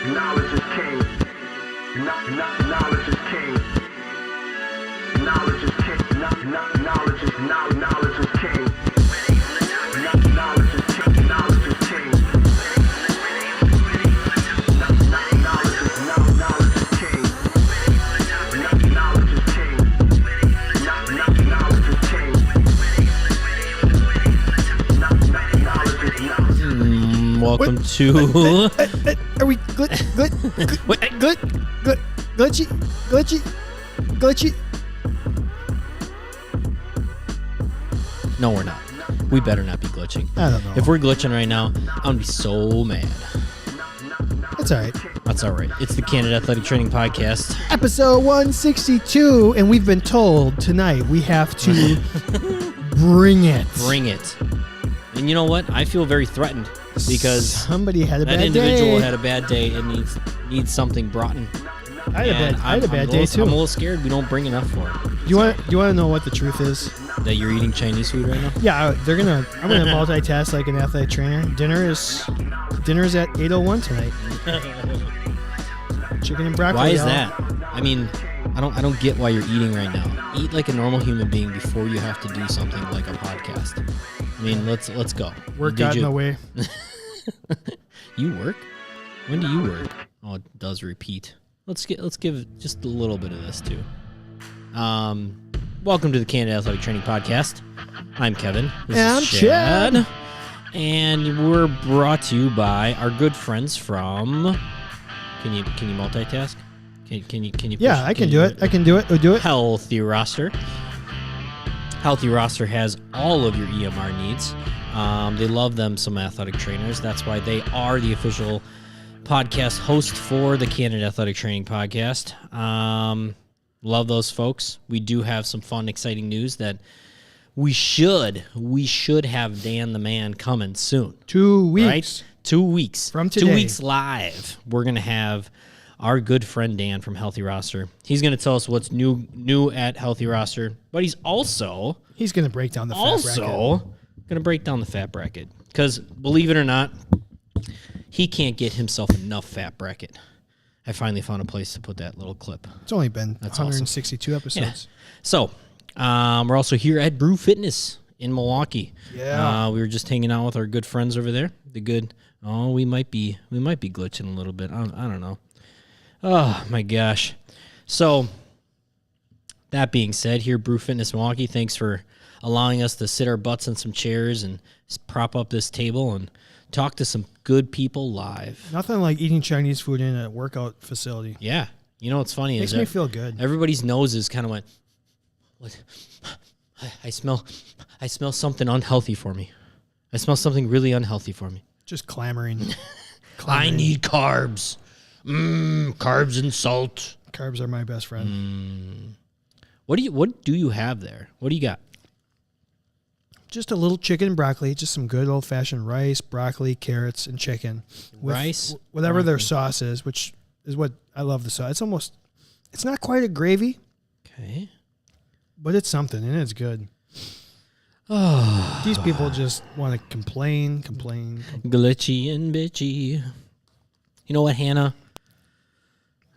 Knowledge is king. Knowledge is king. Knowledge is king. Knowledge is king. Knowledge is king. Knowledge is king. Knowledge is king. Welcome to. Are we good? Glitchy. No, we're not. We better not be glitching. I don't know. If we're glitching right now, I'm gonna be so mad. That's all right. That's all right. It's the Candid Athletic Training Podcast. Episode 162, and we've been told tonight we have to bring it. Bring it. And you know what? I feel very threatened because somebody had a bad day. That individual had a bad day and needs something brought in. I had a bad day too. I'm a little scared we don't bring enough for it. Do you want to know what the truth is? That you're eating Chinese food right now? Yeah, I'm gonna multitask like an athletic trainer. Dinner is at 8:01 tonight. Chicken and broccoli. Why is that? I mean, I don't get why you're eating right now. Eat like a normal human being before you have to do something like a podcast. I mean, let's go. Work got in the way. You work? When do you work? Oh, it does repeat. Let's give just a little bit of this too. Welcome to the Candid Athletic Training Podcast. I'm Kevin. And I'm Chad. And we're brought to you by our good friends from. Can you multitask? Can you? Yeah, I can do it. I can do it. We'll do it. Healthy Roster. Healthy Roster has all of your EMR needs. They love them some athletic trainers. That's why they are the official podcast host for the Candid Athletic Training Podcast. Love those folks. We do have some fun, exciting news that we should have Dan the Man coming soon. 2 weeks. Right? 2 weeks. From today. 2 weeks live. We're going to have our good friend Dan from Healthy Roster. He's going to tell us what's new at Healthy Roster, but he's going to break down the fat bracket. going to break down the fat bracket because believe it or not, he can't get himself enough fat bracket. I finally found a place to put that little clip. It's only been 162 episodes. Yeah. So we're also here at Brew Fitness in Milwaukee. Yeah. We were just hanging out with our good friends over there. We might be glitching a little bit. I don't know. Oh my gosh. So that being said, here Brew Fitness Milwaukee, thanks for allowing us to sit our butts in some chairs and prop up this table and talk to some good people live. Nothing like eating Chinese food in a workout facility. Yeah. You know what's funny Makes me feel good. Everybody's noses kind of went, what? I smell something unhealthy for me. I smell something really unhealthy for me. Just clamoring. I need carbs. Carbs and salt. Carbs are my best friend. What do you have there? What do you got? Just a little chicken and broccoli, just some good old-fashioned rice, broccoli, carrots, and chicken. With rice? Whatever broccoli. their sauce is, which is what I love the sauce. It's not quite a gravy. Okay. But it's something, and it's good. Oh. These people just want to complain. Glitchy and bitchy. You know what, Hannah?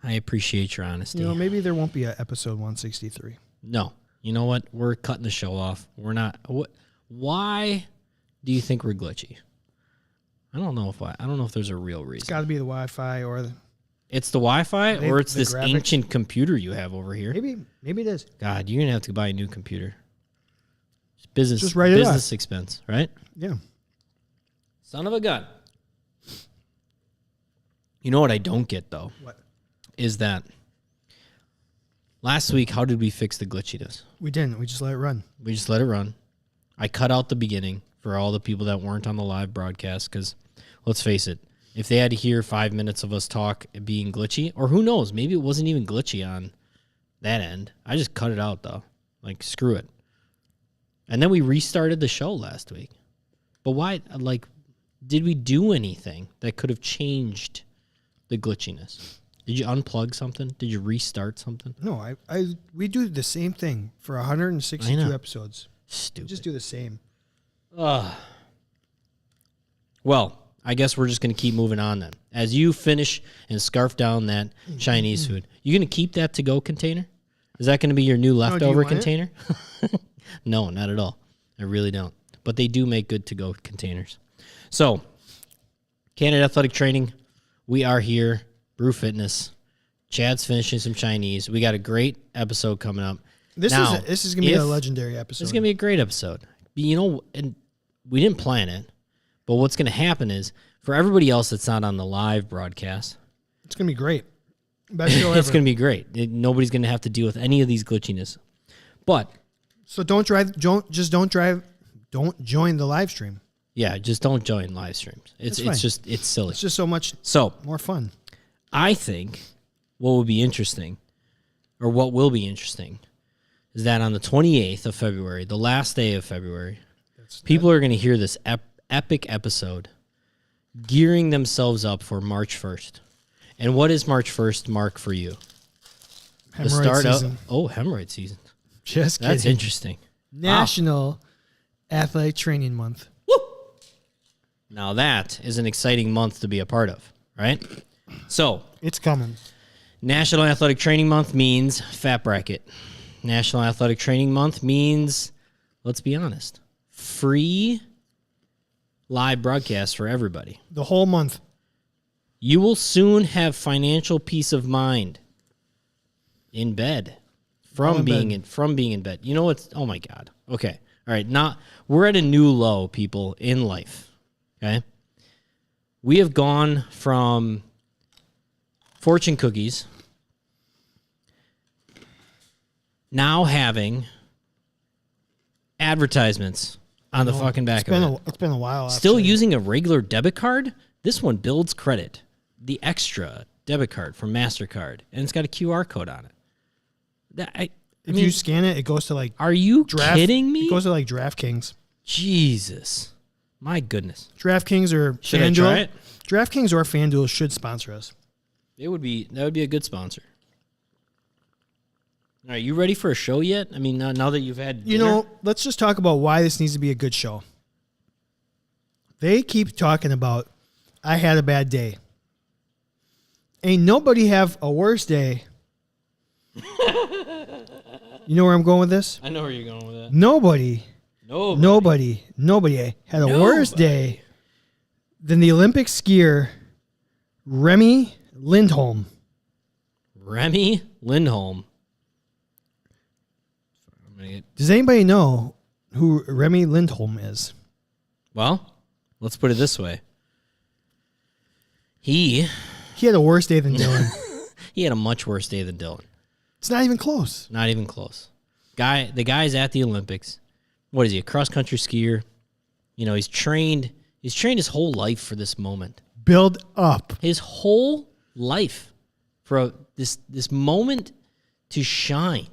I appreciate your honesty. You know, maybe there won't be an episode 163. No. You know what? We're cutting the show off. We're not. Why do you think we're glitchy? I don't know if there's a real reason. It's got to be the Wi-Fi or it's the Wi-Fi or it's this graphics. ancient computer you have over here. Maybe it is. God, you're gonna have to buy a new computer. Business, just write it business expense, right? Yeah. Son of a gun. You know what I don't get though? What? Is that last week? How did we fix the glitchiness? We didn't. We just let it run. We just let it run. I cut out the beginning for all the people that weren't on the live broadcast because, let's face it, if they had to hear 5 minutes of us talk being glitchy, or who knows, maybe it wasn't even glitchy on that end. I just cut it out, though. Like, screw it. And then we restarted the show last week. But why, did we do anything that could have changed the glitchiness? Did you unplug something? Did you restart something? No, we do the same thing for 162 episodes. Stupid. We just do the same. Well, I guess we're just going to keep moving on then. As you finish and scarf down that Chinese food, you going to keep that to-go container? Is that going to be your new leftover container? No, not at all. I really don't. But they do make good to-go containers. So, Candid Athletic Training, we are here. Brew Fitness. Chad's finishing some Chinese. We got a great episode coming up. This is going to be a legendary episode. It's going to be a great episode. You know, and we didn't plan it, but what's going to happen is, for everybody else that's not on the live broadcast, it's going to be great. Best show ever. It's going to be great. Nobody's going to have to deal with any of these glitchiness. But so don't join the live stream. Yeah, just don't join live streams. It's silly. It's just so much more fun. I think what will be interesting is that on the 28th of February, the last day of February, people are going to hear this epic episode gearing themselves up for March 1st. And what is March 1st mark for you? Hemorrhoid season. Hemorrhoid season. Just kidding. That's interesting. National Athletic Training Month. Woo! Now that is an exciting month to be a part of, right? So it's coming. National Athletic Training Month means fat bracket. National Athletic Training Month means, let's be honest, free live broadcast for everybody. The whole month. You will soon have financial peace of mind in bed from being in bed. You know what's, oh my God. Okay. All right. Now we're at a new low, people, in life. Okay. We have gone from fortune cookies now having advertisements on the fucking back of it. It's been a while. Still using a regular debit card. This one builds credit. The extra debit card from MasterCard, and it's got a QR code on it. If you scan it, it goes to like. Are you kidding me? It goes to like DraftKings. Jesus, my goodness. DraftKings or should FanDuel. I try it? DraftKings or FanDuel should sponsor us. That would be a good sponsor. All right, you ready for a show yet? I mean, now that you've had dinner? You know, let's just talk about why this needs to be a good show. They keep talking about, I had a bad day. Ain't nobody have a worse day. You know where I'm going with this? I know where you're going with that. Nobody had a worse day than the Olympic skier Remy Lindholm. Remy Lindholm. Does anybody know who Remy Lindholm is? Well, let's put it this way. He had a worse day than Dylan. He had a much worse day than Dylan. It's not even close. Not even close. The guy's at the Olympics. What is he, a cross-country skier? You know, he's trained his whole life for this moment. Build up. His whole life for this moment to shine.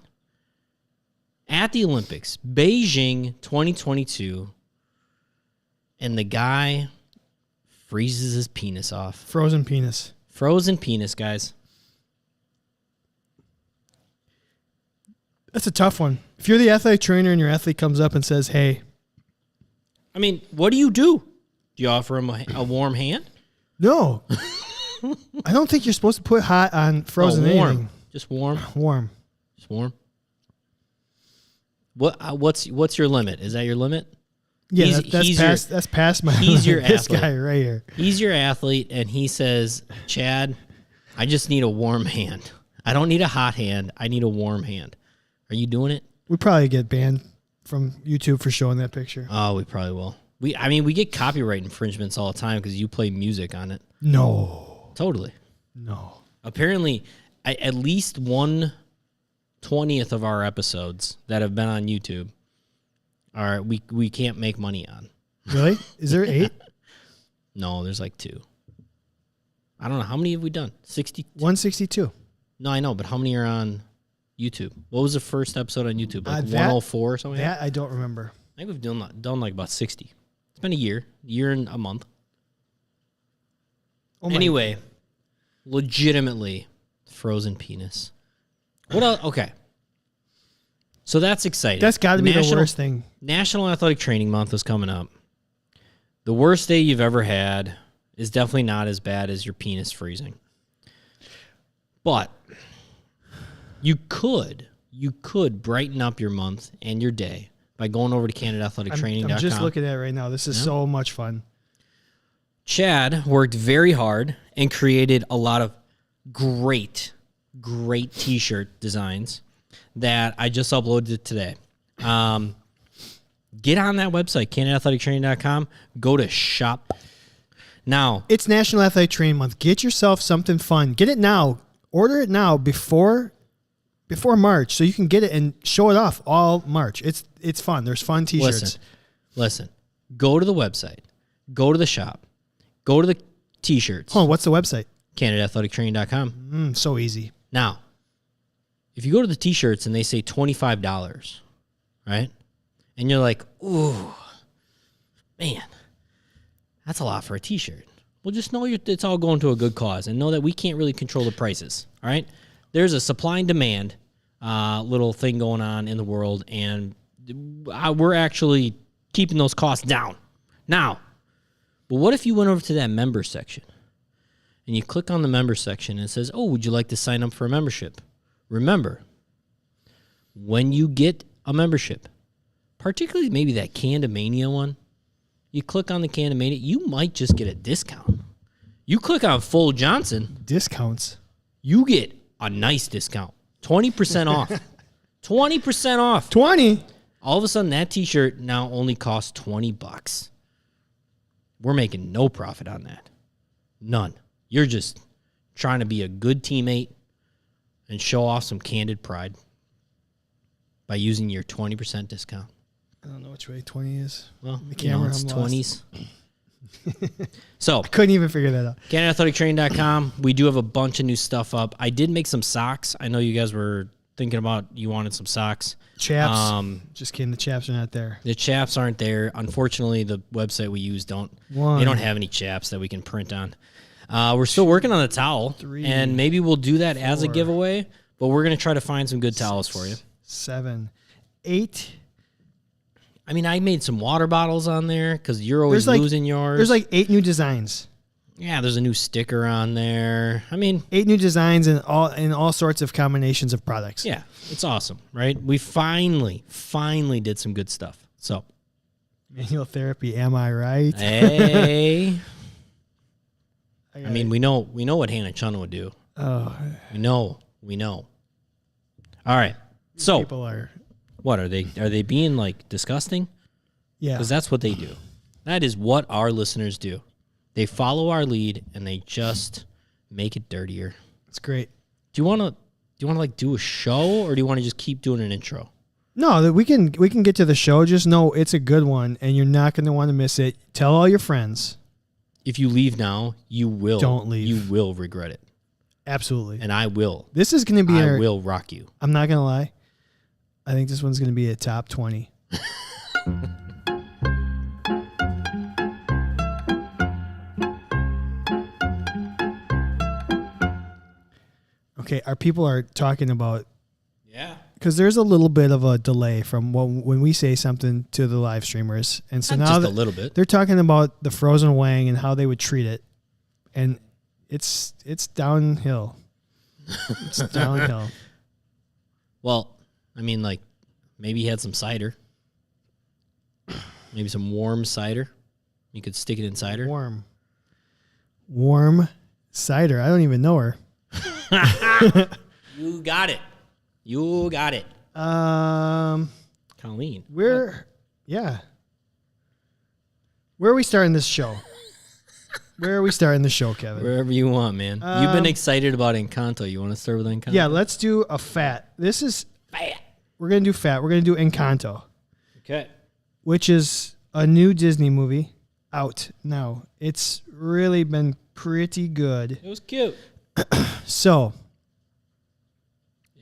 At the Olympics, Beijing 2022, and the guy freezes his penis off. Frozen penis. Frozen penis, guys. That's a tough one. If you're the athletic trainer and your athlete comes up and says, hey. I mean, what do? Do you offer him a warm hand? No. I don't think you're supposed to put hot on frozen warm. anything. Just warm? Warm. Just warm? What's your limit? Is that your limit? Yeah, that's past my He's your this athlete. guy right here. He's your athlete, and he says, Chad, I just need a warm hand. I don't need a hot hand. I need a warm hand. Are you doing it? We probably get banned from YouTube for showing that picture. Oh, we probably will. We get copyright infringements all the time because you play music on it. No. Totally. No. Apparently, at least 1/20th of our episodes that have been on YouTube we can't make money on. Really? Is there 8? No, there's like 2. I don't know. How many have we done? 60? 162. No, I know, but how many are on YouTube? What was the first episode on YouTube? Like 104 or something? That I don't remember. I think we've done like about 60. It's been a year and a month. Anyway, legitimately frozen penis. What else? Okay. So that's exciting. That's got to be the worst thing. National Athletic Training Month is coming up. The worst day you've ever had is definitely not as bad as your penis freezing. But you could brighten up your month and your day by going over to CandidAthleticTraining.com. I'm just looking at it right now. This is so much fun. Chad worked very hard and created a lot of great T-shirt designs that I just uploaded today. Get on that website, CandidAthleticTraining.com. Go to shop. Now, it's National Athletic Training Month. Get yourself something fun. Get it now. Order it now before March, so you can get it and show it off all March. It's fun. There's fun T-shirts. Listen. Go to the website. Go to the shop. Go to the T-shirts. Hold on, what's the website? CandidAthleticTraining.com. So easy. Now, if you go to the T-shirts and they say $25, right? And you're like, ooh, man, that's a lot for a T-shirt. Well, just know it's all going to a good cause, and know that we can't really control the prices, all right? There's a supply and demand little thing going on in the world, and we're actually keeping those costs down. Now, but what if you went over to that member section, and you click on the member section, and it says, oh, would you like to sign up for a membership? Remember, when you get a membership, particularly maybe that Candamania one, you click on the Candamania, you might just get a discount. You click on Full Johnson. Discounts. You get a nice discount. 20% off. 20% off. 20? All of a sudden, that T-shirt now only costs $20. We're making no profit on that. None. You're just trying to be a good teammate and show off some candid pride by using your 20% discount. I don't know which way 20 is. Well, the camera, it's I'm 20s. So, couldn't even figure that out. CandidAthleticTraining.com. We do have a bunch of new stuff up. I did make some socks. I know you guys were thinking about you wanted some socks. Chaps. Just kidding. The chaps are not there. The chaps aren't there. Unfortunately, the website we use they don't have any chaps that we can print on. We're still working on the towel, and maybe we'll do that as a giveaway, but we're going to try to find some good towels for you. 7, 8. I mean, I made some water bottles on there because you're always losing yours. There's like 8 new designs. Yeah, there's a new sticker on there. I mean, 8 new designs in all sorts of combinations of products. Yeah, it's awesome, right? We finally did some good stuff. So, manual therapy, am I right? Hey. I mean, we know what Hannah Chun would do. Oh, we know. All right. So, people are. What are they being like disgusting? Yeah, because that's what they do. That is what our listeners do. They follow our lead and they just make it dirtier. It's great. Do you want to like do a show, or do you want to just keep doing an intro? No, we can get to the show. Just know it's a good one, and you're not going to want to miss it. Tell all your friends. If you leave now, you will. Don't leave. You will regret it. Absolutely. And I will. This is going to be. I will rock you. I'm not going to lie. I think this one's going to be a top 20. Okay, our people are talking about. Yeah. Because there's a little bit of a delay from when we say something to the live streamers, and so now just a little bit. They're talking about the frozen wang and how they would treat it, and it's downhill. It's downhill. Well, I mean, like, maybe he had some cider, maybe some warm cider. You could stick it in cider. Warm cider. I don't even know her. You got it. Colleen. Where are we starting this show? Where are we starting the show, Kevin? Wherever you want, man. You've been excited about Encanto. You want to start with Encanto? Yeah, let's do a fat. This is fat. We're going to do fat. We're going to do Encanto. Okay. Which is a new Disney movie out now. It's really been pretty good. It was cute. So,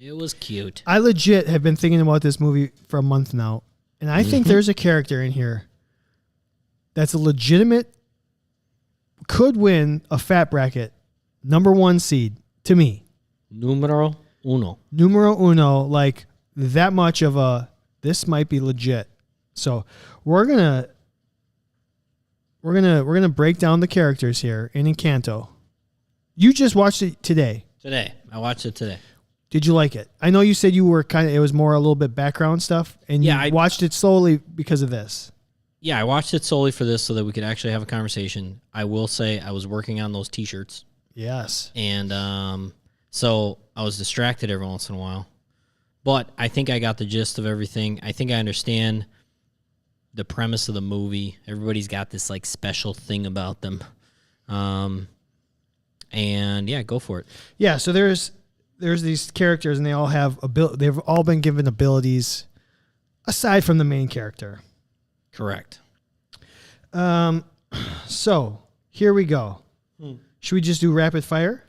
it was cute. I legit have been thinking about this movie for a month now, and I think there's a character in here that's a legitimate, could win a fat bracket, #1 seed to me. Numero uno, like that much of this might be legit. So we're gonna we're gonna break down the characters here in Encanto. You just watched it today. Today. I watched it today. Did you like it? I know you said you were it was more a little bit background stuff, and Yeah, you watched it solely because of this. Yeah, I watched it solely for this so that we could actually have a conversation. I will say I was working on those T-shirts. Yes. And so I was distracted every once in a while. But I think I got the gist of everything. I think I understand the premise of the movie. Everybody's got this like special thing about them. And yeah, go for it. Yeah, so there's these characters, and they all have they've all been given abilities aside from the main character. Correct. So here we go. Should we just do rapid fire?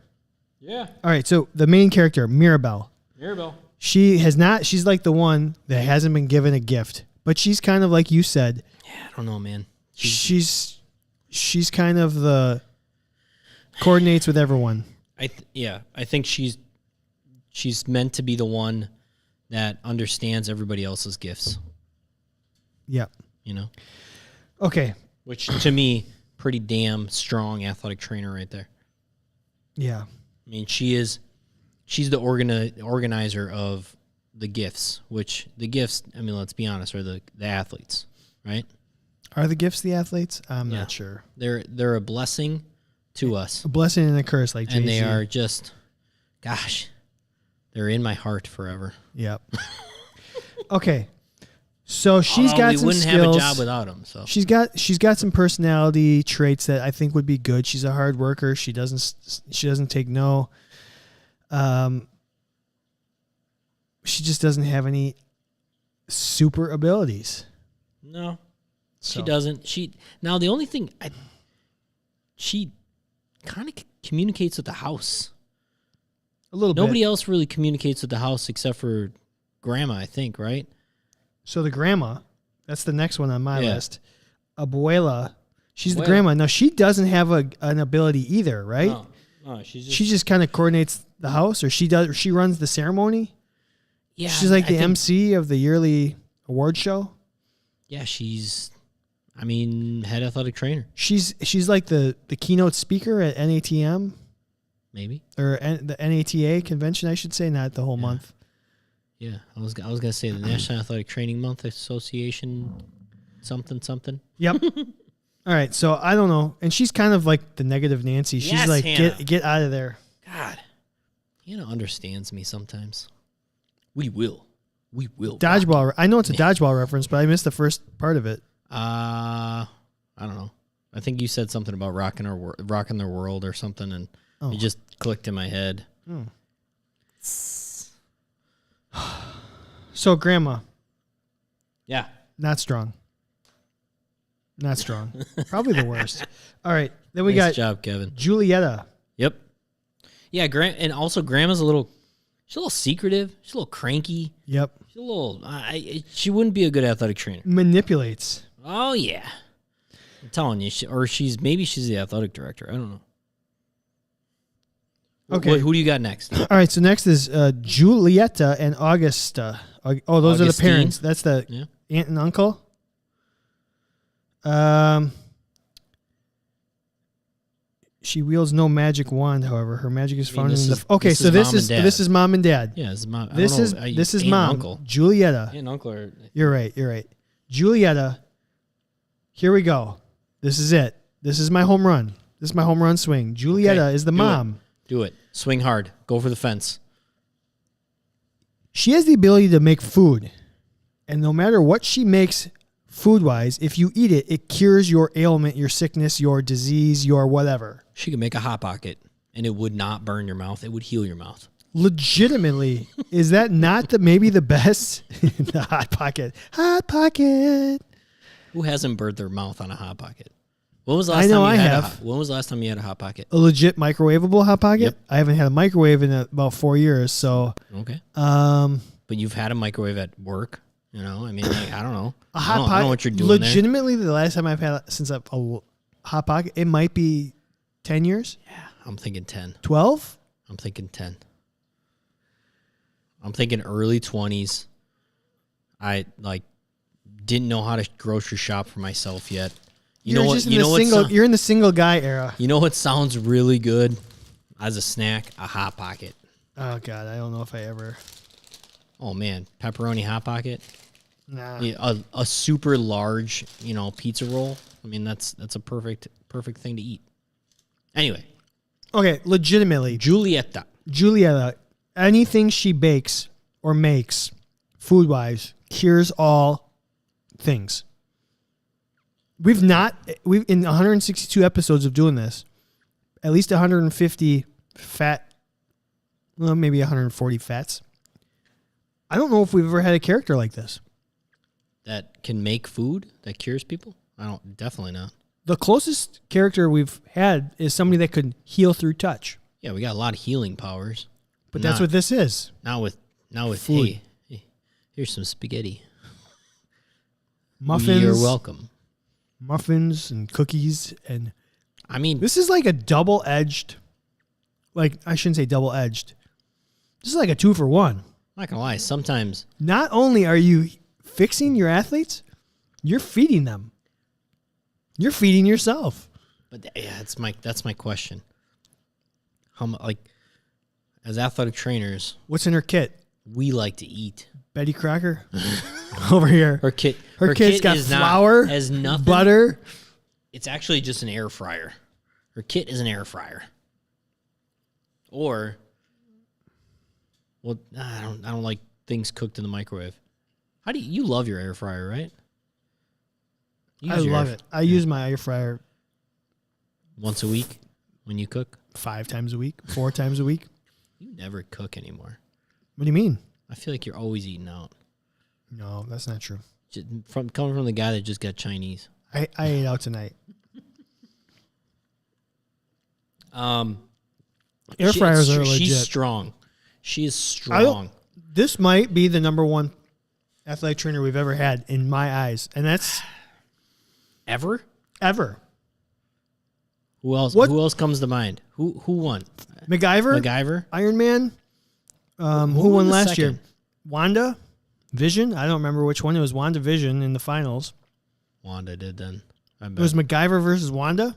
Yeah. All right. So the main character, Mirabelle. She's like the one that hasn't been given a gift, but she's kind of like you said. Yeah, I don't know, man. She's kind of the coordinates with everyone. I think she's meant to be the one that understands everybody else's gifts. Yeah. You know? Okay. Which to me, pretty damn strong athletic trainer right there. Yeah. I mean, she's the organizer of the gifts, which the gifts, I mean, let's be honest, are the athletes, right? Are the gifts the athletes? I'm not sure. They're a blessing to us. A blessing and a curse, like and Jay-Z. they are just, gosh, they're in my heart forever. Yep. Okay. So she's got some wouldn't skills. have a job without them. So she's got some personality traits that I think would be good. She's a hard worker. She doesn't take no. She just doesn't have any super abilities. No, So. she doesn't. Now the only thing she kind of communicates with the house. A little bit. Nobody else really communicates with the house except for Grandma, I think, right? So the grandma, that's the next one on my Yeah. list. Abuela, she's the Abuela. grandma. No, she doesn't have an ability either, right? No, she's just, She just kind of coordinates the house, or she runs the ceremony. yeah. She's like I the think- MC of the yearly award show. Yeah, head athletic trainer, She's like the keynote speaker at NATM maybe. or the NATA convention, I should say, not the whole month. Yeah, I was gonna say the National Athletic Training Month Association, something. Yep. All right, so I don't know, and she's kind of like the negative Nancy. She's Yes, like, Hannah. get out of there. God, Hannah understands me sometimes. We will. Dodgeball. I know it's a dodgeball reference, but I missed the first part of it. I don't know. I think you said something about rocking their world or something, and it just clicked in my head. So grandma, Yeah. not strong. Not strong. Probably the worst. All right, then we Nice got job, Kevin. Julieta. Yep. Yeah, and also Grandma's she's a little secretive. She's a little cranky. Yep. She's a little. She wouldn't be a good athletic trainer. Manipulates. Oh yeah, I'm telling you. Maybe she's the athletic director. I don't know. Okay. Who do you got next? All right, so next is Julieta and Augusta. Oh, those are the Augustine? parents. That's the Yeah. aunt and uncle. She wields no magic wand, however. Her magic is found in the. Okay, this so is this mom is and dad. this is mom and dad. Yeah, this is mom. This is aunt mom. And uncle. Julieta. Aunt and uncle are. You're right. Julieta. Here we go. This is it. This is my home run. This is my home run swing. Julieta Okay, is the do mom. Do it. Swing hard. Go for the fence. She has the ability to make food. And no matter what she makes food-wise, if you eat it, it cures your ailment, your sickness, your disease, your whatever. She could make a hot pocket, and it would not burn your mouth. It would heal your mouth. Legitimately, is that not maybe the best? The Hot Pocket. Hot Pocket. Who hasn't burned their mouth on a hot pocket? When was the last I know time you I had have. When was the last time you had a hot pocket? A legit microwavable Hot Pocket? Yep. I haven't had a microwave in about 4 years, so Okay. um But you've had a microwave at work, you know? I mean, like, I don't know. a I Hot don't Pocket. know what you're doing there. Legitimately, the last time I've had since a Hot Pocket, it might be 10 years? Yeah, I'm thinking 10. 12? I'm thinking 10. I'm thinking early 20s. I, didn't know how to grocery shop for myself yet. You know what? You're in the single guy era. You know what sounds really good as a snack? A Hot Pocket. Oh God, I don't know if I ever. Oh man, pepperoni Hot Pocket. Nah. Yeah, a super large, pizza roll. I mean, that's a perfect thing to eat. Anyway, Okay, legitimately, Julieta. anything she bakes or makes, food wise, cures all things. We've in 162 episodes of doing this, at least 150 fat, well, maybe 140 fats. I don't know if we've ever had a character like this. That can make food that cures people? Definitely not. The closest character we've had is somebody that could heal through touch. Yeah, we got a lot of healing powers. But that's what this is. Not with food. Hey, here's some spaghetti. Muffins. You're welcome. Muffins and cookies. And I mean, this is like a double-edged, I shouldn't say double-edged. This is like a 2-for-1. I'm not going to lie. Sometimes. Not only are you fixing your athletes, you're feeding them. You're feeding yourself. But yeah, that's my question. As athletic trainers, What's in her kit? we like to eat. Betty Crocker over here. Her kit's got is flour, has nothing. butter. It's actually just an air fryer. Her kit is an air fryer. Or, well, I don't like things cooked in the microwave. You love your air fryer, right? I love it. I use my air fryer once a week when you cook. 5 times a week, 4 times a week. You never cook anymore. What do you mean? I feel like you're always eating out. No, that's not true. Coming from the guy that just got Chinese. I ate out tonight. Air fryers are legit. She's strong. She is strong. This might be the number one athletic trainer we've ever had in my eyes, and that's ever. Who else? What? Who else comes to mind? Who won? MacGyver, Iron Man. Who won last year? Wanda, Vision. I don't remember which one. It was Wanda Vision in the finals. Wanda did then. It was MacGyver versus Wanda.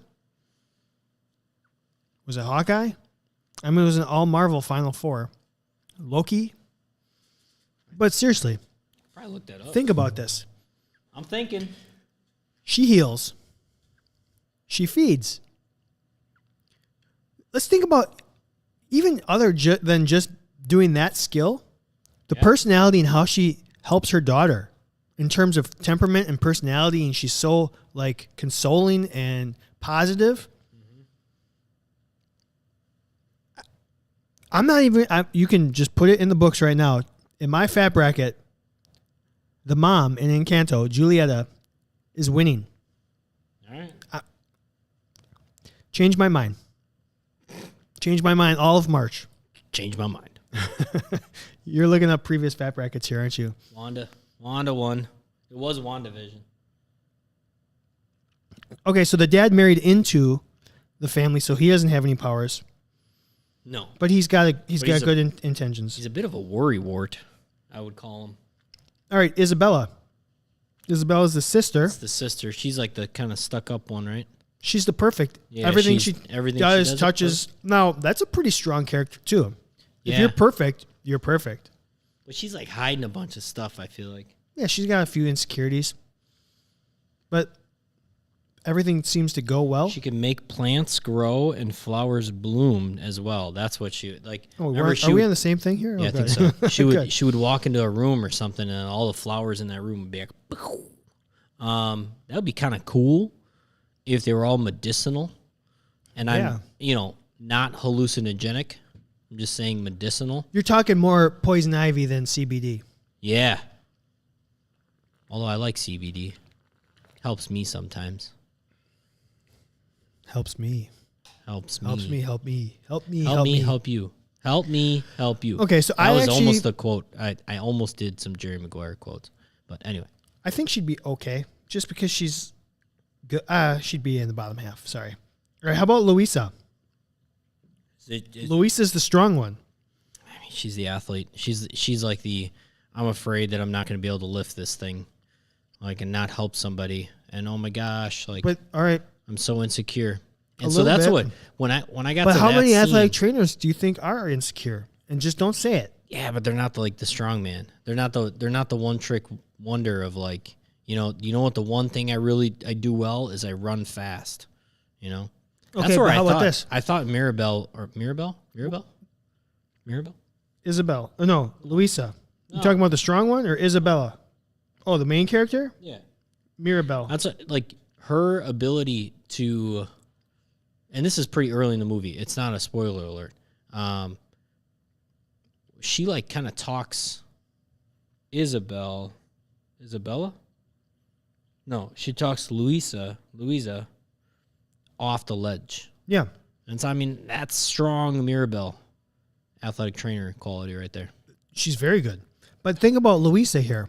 Was it Hawkeye? I mean, it was an all Marvel Final Four. Loki. But seriously, Probably looked that up. think about this. I'm thinking. She heals. She feeds. Let's think about even other than just doing that skill, the personality and how she helps her daughter in terms of temperament and personality, and she's so consoling and positive. I'm not even. You can just put it in the books right now. In my fat bracket, the mom in Encanto, Julieta, is winning. All right. Change my mind. Change my mind all of March. Change my mind. You're looking up previous fat brackets here, aren't you? Wanda won. It was WandaVision. Okay, so the dad married into the family, so he doesn't have any powers. No. But he's got good intentions. He's a bit of a worrywart, I would call him. All right, Isabella. Isabella's the sister. It's the sister. She's like the kind of stuck up one, right? She's the perfect. Yeah, everything she does, touches. Now, that's a pretty strong character, too. If you're perfect, you're perfect. But she's like hiding a bunch of stuff, I feel like. Yeah, she's got a few insecurities. But everything seems to go well. She can make plants grow and flowers bloom as well. That's what she like. Oh, are we on the same thing here? Yeah, I think so. She would walk into a room or something, and all the flowers in that room would be like, that would be kind of cool if they were all medicinal. And I'm not hallucinogenic. I'm just saying medicinal. You're talking more poison ivy than CBD. Yeah. Although I like CBD. Helps me sometimes. Helps me. Help me, help you. Help me, help you. Okay, so that was almost a quote. I almost did some Jerry Maguire quotes. But anyway. I think she'd be okay just because she's good. She'd be in the bottom half. Sorry. All right, how about Louisa? Louisa's the strong one. I mean, she's the athlete. She's like I'm afraid that I'm not going to be able to lift this thing, and not help somebody, and oh my gosh, like But all right, I'm so insecure. And A so little that's bit. when I got but to how that many scene, athletic trainers do you think are insecure and just don't say it? yeah, but they're not the strong man. They're not the one trick wonder of like, you know what the one thing I do well is I run fast. You know? That's Okay, where but how thought about this? I thought Mirabelle. Isabel. Oh, no, Luisa. You No. talking about the strong one or Isabella? Oh, the main character? Yeah. Mirabelle. That's like her ability to, and this is pretty early in the movie. It's not a spoiler alert. She like kind of talks Isabella? No, she talks Louisa off the ledge. Yeah. And so, I mean, that's strong Mirabelle athletic trainer quality right there. She's very good. But think about Luisa here.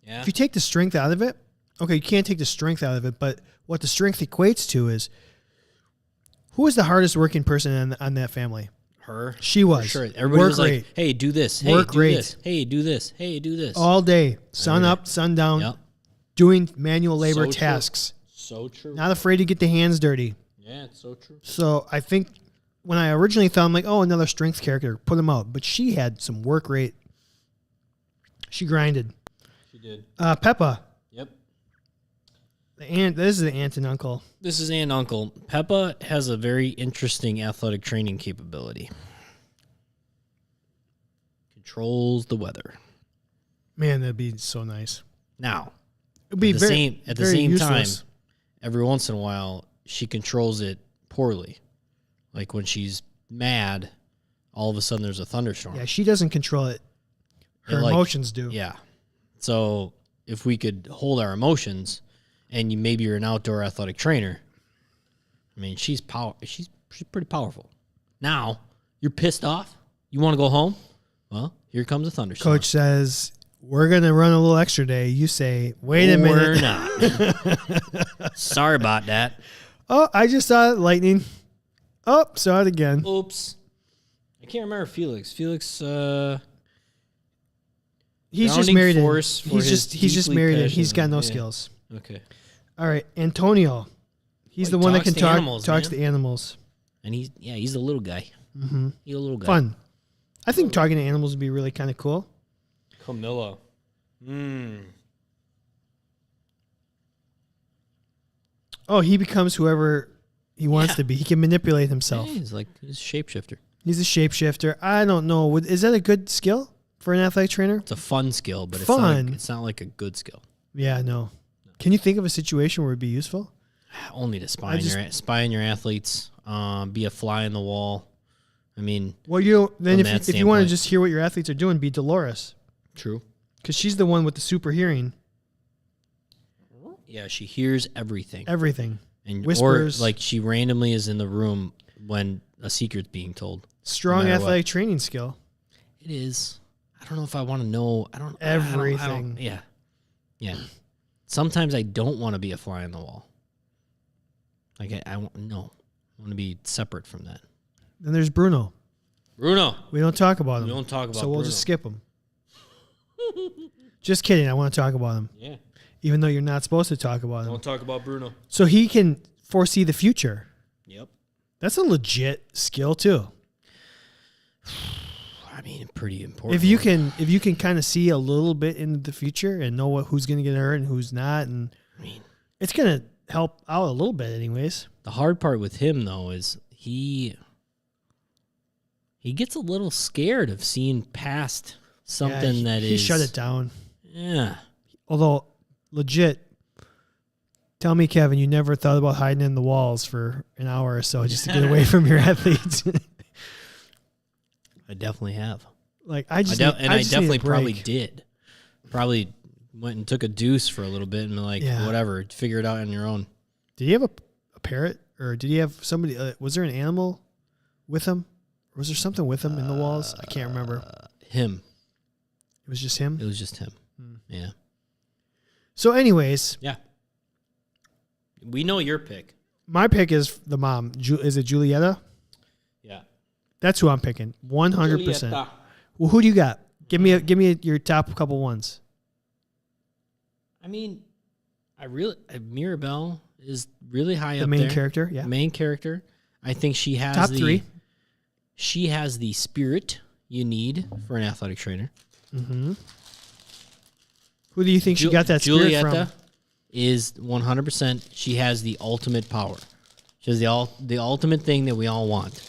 Yeah. If you take the strength out of it, okay, you can't take the strength out of it, but what the strength equates to is who was the hardest working person on that family? Her. She was. For sure. Everybody Work was like, rate. hey, do this. Hey, Work do rate. this. Hey, do this. Hey, do this. All day, sun Every up, sun down, Yep. doing manual labor So true. tasks. So true. Not afraid to get the hands dirty. Yeah, it's so true. So I think when I originally thought, I'm like, oh, another strength character, put him out. But she had some work rate. She grinded. She did. Peppa, Yep. the aunt. This is the aunt and uncle. This is Aunt and Uncle. Peppa has a very interesting athletic training capability. Controls the weather. Man, that'd be so nice. Now, It'd be at the very same useless. time, every once in a while, she controls it poorly. Like when she's mad, all of a sudden there's a thunderstorm. Yeah, she doesn't control it. Her And, like, emotions do. Yeah. So if we could hold our emotions, and maybe you're an outdoor athletic trainer, I mean, she's pretty powerful. Now you're pissed off. You want to go home? Well, here comes a thunderstorm. Coach says, we're going to run a little extra day. You say, wait a We're minute. not. Sorry about that. Oh, I just saw lightning. Oh, saw it again. Oops. I can't remember Felix. Felix, He's just grounding married in. force for He's his just deeply married in. He's passionate- got no yeah. skills. Okay. All right, Antonio. He's Well, the he one that talks can to talk animals, talks man. to animals. And he's the little guy. Mm-hmm. He's a little guy. Fun. I think talking to animals would be really kind of cool. Camilla. Oh, he becomes whoever he wants Yeah. to be. He can manipulate himself. Yeah, he's a shapeshifter. He's a shapeshifter. I don't know. Is that a good skill for an athletic trainer? It's a fun skill, but Fun. it's not like a good skill. Yeah, no. Can you think of a situation where it'd be useful? Only to spy on your athletes, be a fly in the wall. I mean, Well, then From if that you want to standpoint. just hear what your athletes are doing, be Dolores, true. because she's the one with the super hearing. Yeah, she hears everything. Everything. And Whispers. or like she randomly is in the room when a secret's being told. Strong matter athletic training skill. It is. I don't know if I want to know. I don't Everything. Yeah. Yeah. Sometimes I don't want to be a fly on the wall. Like I want to be separate from that. Then there's Bruno. Bruno. We don't talk about him. We don't talk about So we'll Bruno. just skip him. Just kidding. I want to talk about him. Yeah. Even though you're not supposed to talk about him. Don't talk about Bruno. So he can foresee the future. Yep. That's a legit skill too. I mean, pretty important. If you can kind of see a little bit into the future and know who's going to get hurt and who's not, and I mean, it's going to help out a little bit anyways. the hard part with him though is he gets a little scared of seeing past something Yeah, he shut it down. Yeah. Although, legit, tell me, Kevin, you never thought about hiding in the walls for an hour or so just to get away from your athletes. I definitely have. Like I just I need a definitely probably break. did. Probably went and took a deuce for a little bit and like Yeah. whatever, figure it out on your own. Did he have a parrot, or did he have somebody? Was there an animal with him? Or was there something with him in the walls? I can't remember. Him. It was just him. It was just him. Yeah. So, anyways, Yeah. We know your pick. my pick is the mom. Is it Julieta? Yeah. That's who I'm picking. 100%. Well, who do you got? Give me your top couple ones. I mean, Mirabelle is really high The up main there. character, yeah. Main character. I think she has Top 3. She has the spirit you need for an athletic trainer. Who do you think she got that spirit Julieta from? is 100%. She has the ultimate power. She has the ultimate thing that we all want.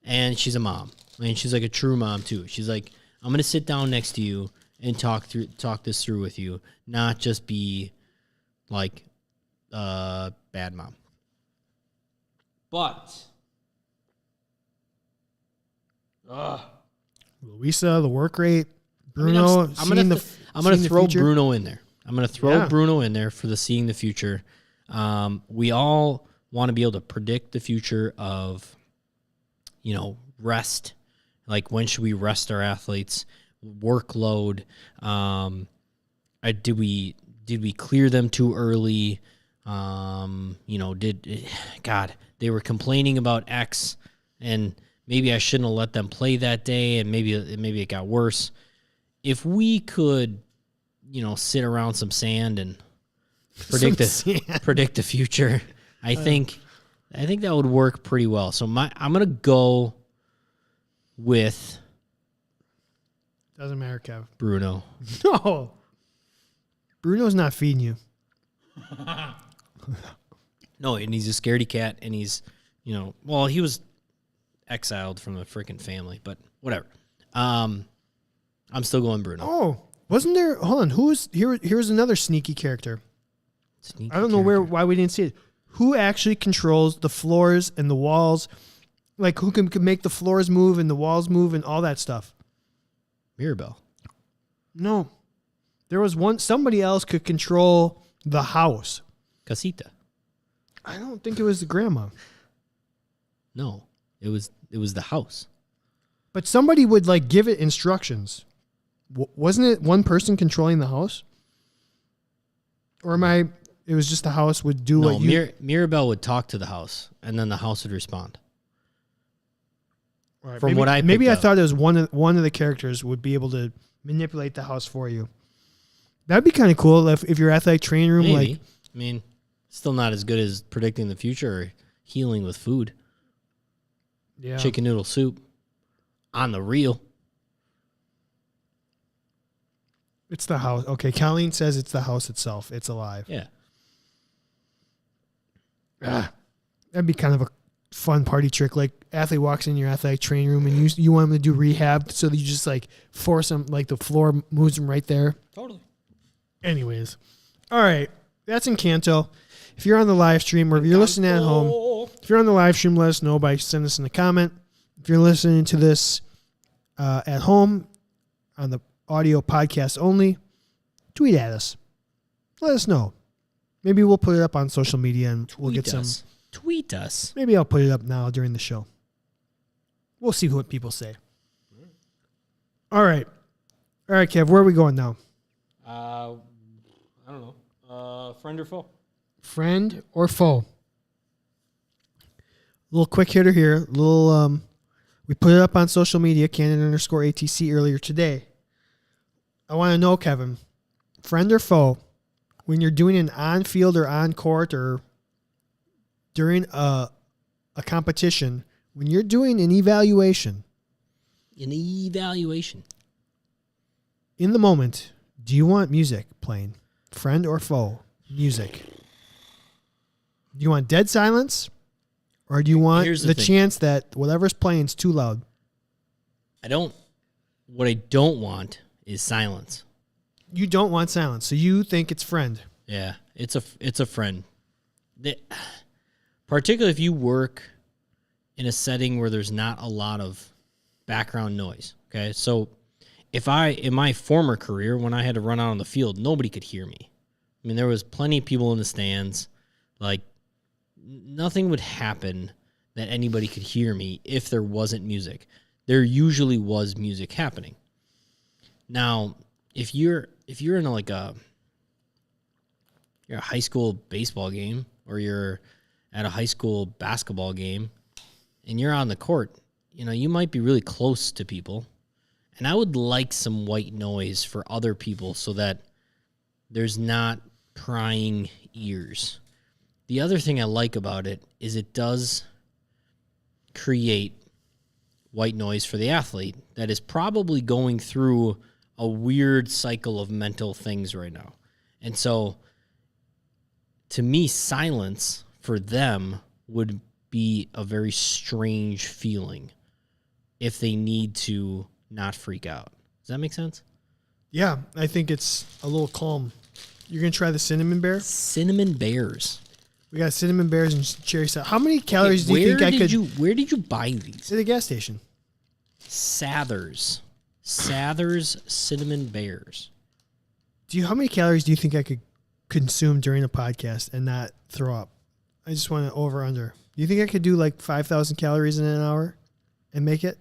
And she's a mom. I mean, she's like a true mom too. She's like, I'm gonna sit down next to you and talk this through with you, not just be like bad mom. But Louisa, the work rate, Bruno. I'm gonna throw Bruno in there. I'm gonna throw Bruno in there for the seeing the future. We all want to be able to predict the future of, rest. Like, when should we rest our athletes? Workload. Did we clear them too early? They were complaining about X, and maybe I shouldn't have let them play that day, and maybe it got worse. If we could, sit around some sand and predict the future, I think that would work pretty well. So I'm gonna go with Doesn't matter, Kev. Bruno. No. Bruno's not feeding you. No, and he's a scaredy cat, and he's, he was exiled from the freaking family, but whatever. I'm still going Bruno. Oh, wasn't there? Hold on. Here's another sneaky character. I don't know why we didn't see it. Who actually controls the floors and the walls? Like, who can make the floors move and the walls move and all that stuff? Mirabelle. No. There was somebody else could control the house. Casita. I don't think it was the grandma. No, it was the house. But somebody would give it instructions. Wasn't it one person controlling the house? Or it was just the house would do what you... Mirabelle would talk to the house, and then the house would respond. Right, Maybe I thought it was one of the characters would be able to manipulate the house for you. That'd be kind of cool if your athletic training room Maybe. I mean, still not as good as predicting the future or healing with food. Yeah. Chicken noodle soup on the reel. It's the house. Okay, Colleen says it's the house itself. It's alive. Yeah. That'd be kind of a fun party trick. Like, athlete walks in your athletic training room and you want him to do rehab, so that you just force him, the floor moves him right there. Totally. Anyways. All right. That's Encanto. If you're on the live stream or if you're listening at home, if you're on the live stream, let us know by sending us in a comment. If you're listening to this at home on the audio podcast only, tweet at us. Let us know. Maybe we'll put it up on social media and we'll get some. Tweet us. Maybe I'll put it up now during the show. We'll see what people say. All right. All right, Kev, where are we going now? I don't know. Friend or foe? Friend or foe? Little quick hitter here. We put it up on social media, Candid_ATC, earlier today. I want to know, Kevin, friend or foe, when you're doing an on-field or on-court or during a competition, when you're doing an evaluation. An evaluation. In the moment, do you want music playing? Friend or foe? Music. Do you want dead silence? Or do you want the chance that whatever's playing is too loud? What I don't want is silence. You don't want silence, so you think it's friend. Yeah, it's a friend. Particularly if you work in a setting where there's not a lot of background noise. Okay, so in my former career, when I had to run out on the field, nobody could hear me. I mean, there was plenty of people in the stands. Nothing would happen that anybody could hear me if there wasn't music. There usually was music happening. Now, if you're in a high school baseball game, or you're at a high school basketball game and you're on the court, you might be really close to people. And I would like some white noise for other people so that there's not prying ears. The other thing I like about it is it does create white noise for the athlete that is probably going through a weird cycle of mental things right now. And so, to me, silence for them would be a very strange feeling if they need to not freak out. Does that make sense? Yeah, I think it's a little calm. You're going to try the cinnamon bear? Cinnamon bears. We got cinnamon bears and cherry sour. How many calories do you think I could... Where did you buy these? At the gas station. Sather's cinnamon bears. How many calories do you think I could consume during a podcast and not throw up? I just want to over under. Do you think I could do like 5,000 calories in an hour and make it?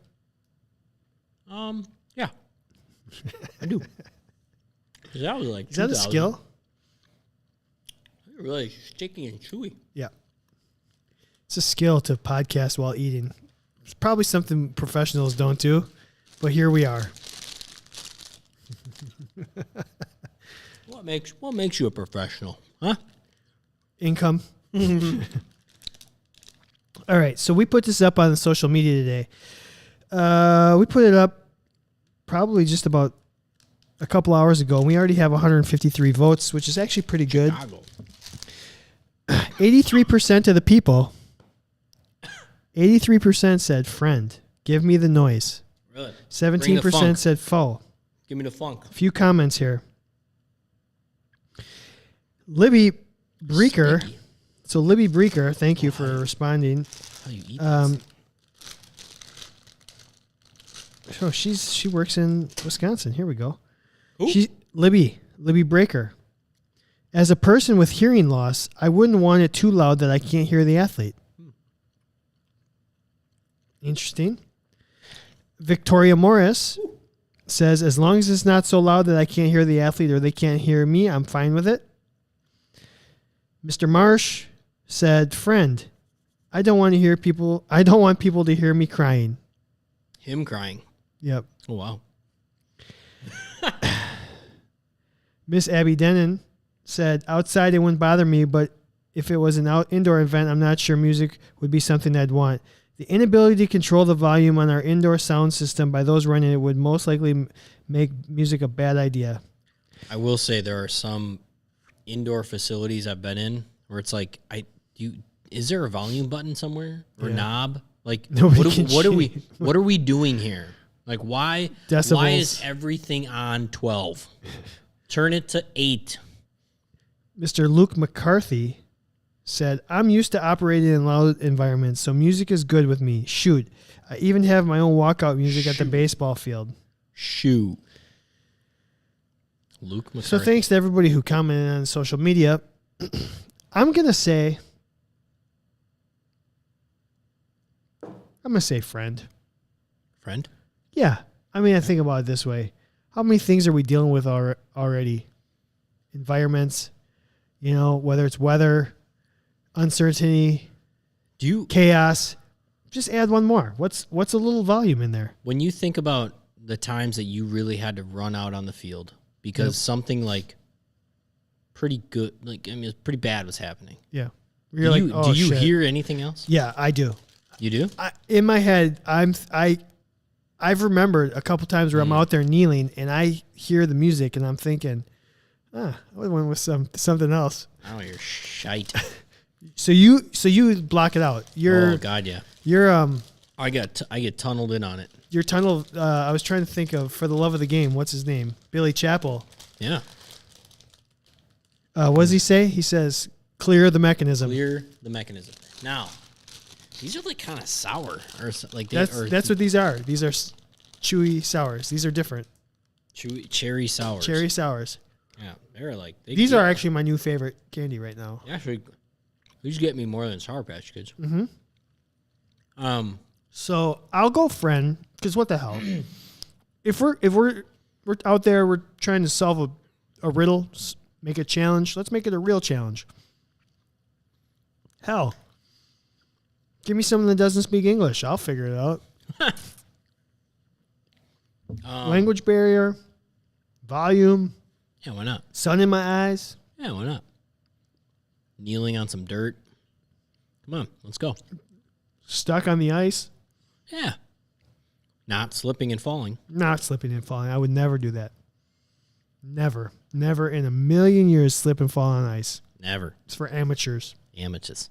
Yeah. I do. That was like Is that a skill? Really sticky and chewy. Yeah. It's a skill to podcast while eating. It's probably something professionals don't do, but here we are. What makes you a professional, huh? Income. All right, so we put this up on social media today. We put it up probably just about a couple hours ago, and we already have 153 votes, which is actually pretty good. Chicago. 83% of the people, 83% said friend. Give me the noise. Really? 17% said foe. Give me the funk. A few comments here. Libby Breaker. Sticky. So Libby Breaker, thank you for responding. How you eat this? So she works in Wisconsin. Here we go. Who? Libby Breaker. As a person with hearing loss, I wouldn't want it too loud that I can't hear the athlete. Interesting. Victoria Morris says, as long as it's not so loud that I can't hear the athlete or they can't hear me, I'm fine with it. Mr. Marsh said, friend, I don't want people to hear me crying. Him crying. Yep. Oh, wow. Miss Abby Denon said, outside it wouldn't bother me, but if it was an indoor event, I'm not sure music would be something I'd want. The inability to control the volume on our indoor sound system by those running it would most likely make music a bad idea. I will say there are some indoor facilities I've been in where it's like, is there a volume button somewhere or knob? Like, what are we doing here? Like, why is everything on 12? Turn it to 8. Mr. Luke McCarthy said, I'm used to operating in loud environments, so music is good with me. Shoot. I even have my own walkout music at the baseball field. Shoot. Luke McCarthy. So thanks to everybody who commented on social media. I'm going to say friend. Friend? Yeah. I mean, I think about it this way. How many things are we dealing with already? Environments, whether it's weather, uncertainty, chaos. Just add one more. What's a little volume in there? When you think about the times that you really had to run out on the field because something like pretty good, pretty bad was happening. Yeah. Do you hear anything else? Yeah, I do. You do? In my head, I've remembered a couple times where I'm out there kneeling and I hear the music and I'm thinking, I went with something else. Oh, you're shite. So you block it out. Oh God, yeah. You're I get tunneled in on it. Your tunnel. I was trying to think of For the Love of the Game. What's his name? Billy Chappell. Yeah. What does he say? He says, "Clear the mechanism." Clear the mechanism. Now, these are like kind of sour, or like that's what these are. These are chewy sours. These are different. Cherry sours. Cherry sours. Yeah, they're like these are actually my new favorite candy right now. Actually, these get me more than Sour Patch Kids. Mm-hmm. So I'll go friend because what the hell? if we're out there, we're trying to solve a riddle, make a challenge. Let's make it a real challenge. Hell, give me someone that doesn't speak English. I'll figure it out. Um, Language barrier, volume. Yeah, why not? Sun in my eyes. Yeah, Yeah, why not? Kneeling on some dirt. Come on, let's go. Stuck on the ice. Yeah. Not slipping and falling. Not slipping and falling. I would never do that. Never. Never in a million years slip and fall on ice. Never. It's for amateurs. Amateurs.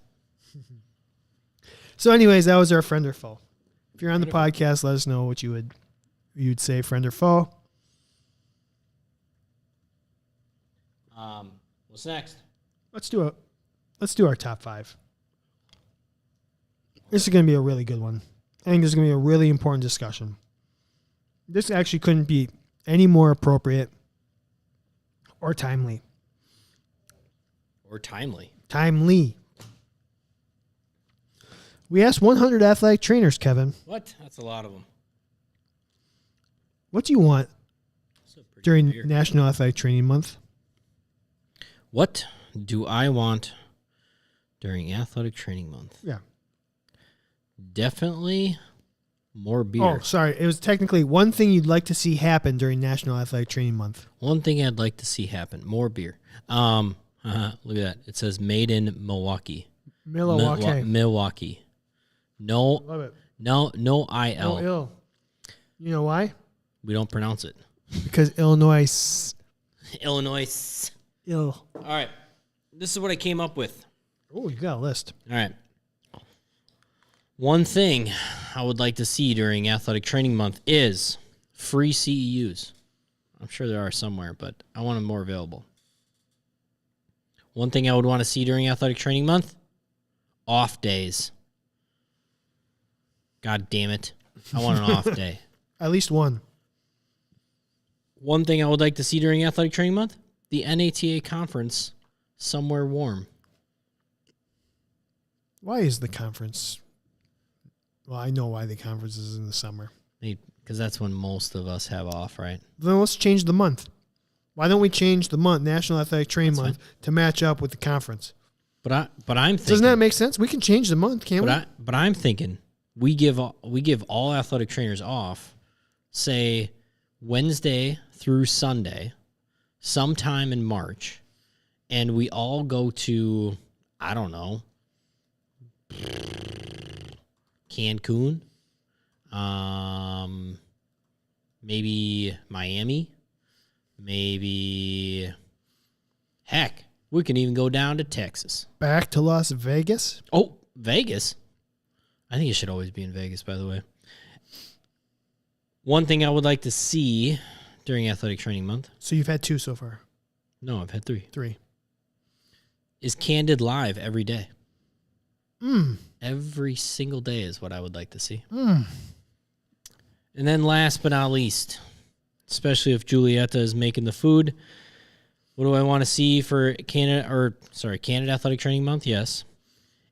So anyways, that was our friend or foe. If you're on the podcast, let us know what you'd say, friend or foe. What's next? Let's do our top 5. This is going to be a really good one. I think this is going to be a really important discussion. This actually couldn't be any more appropriate or timely. Or timely. Timely. We asked 100 athletic trainers, Kevin. What? That's a lot of them. What do you want during beer. National Athletic Training Month? What do I want during Athletic Training Month? Yeah. Definitely more beer. Oh, sorry. It was technically one thing you'd like to see happen during National Athletic Training Month. One thing I'd like to see happen, more beer. Look at that. It says made in Milwaukee. Milwaukee. No, Love it. no IL. No ill. You know why? We don't pronounce it. Because Illinois. Illinois. Ill. All right. This is what I came up with. Oh, you got a list. All right. One thing I would like to see during Athletic Training Month is free CEUs. I'm sure there are somewhere, but I want them more available. One thing I would want to see during Athletic Training Month, off days. God damn it. I want an off day. At least one. One thing I would like to see during Athletic Training Month, the NATA conference somewhere warm. Why is the conference? Well, I know why the conference is in the summer. Because that's when most of us have off, right? Then let's change the month. Why don't we change the month, National Athletic Training Month, to match up with the conference? But I'm thinking, doesn't that make sense? We can change the month, can't we? But I'm thinking we give all athletic trainers off, say Wednesday through Sunday, sometime in March, and we all go to, I don't know, Cancun, maybe Miami, maybe, heck, we can even go down to Texas. Back to Las Vegas? Oh, Vegas. I think it should always be in Vegas, by the way. One thing I would like to see during Athletic Training Month. So you've had 2 so far? No, I've had 3. 3. Is Candid live every day. Every single day is what I would like to see. And then last but not least, especially if Julieta is making the food, what do I want to see for Candid Athletic Training Month? Yes.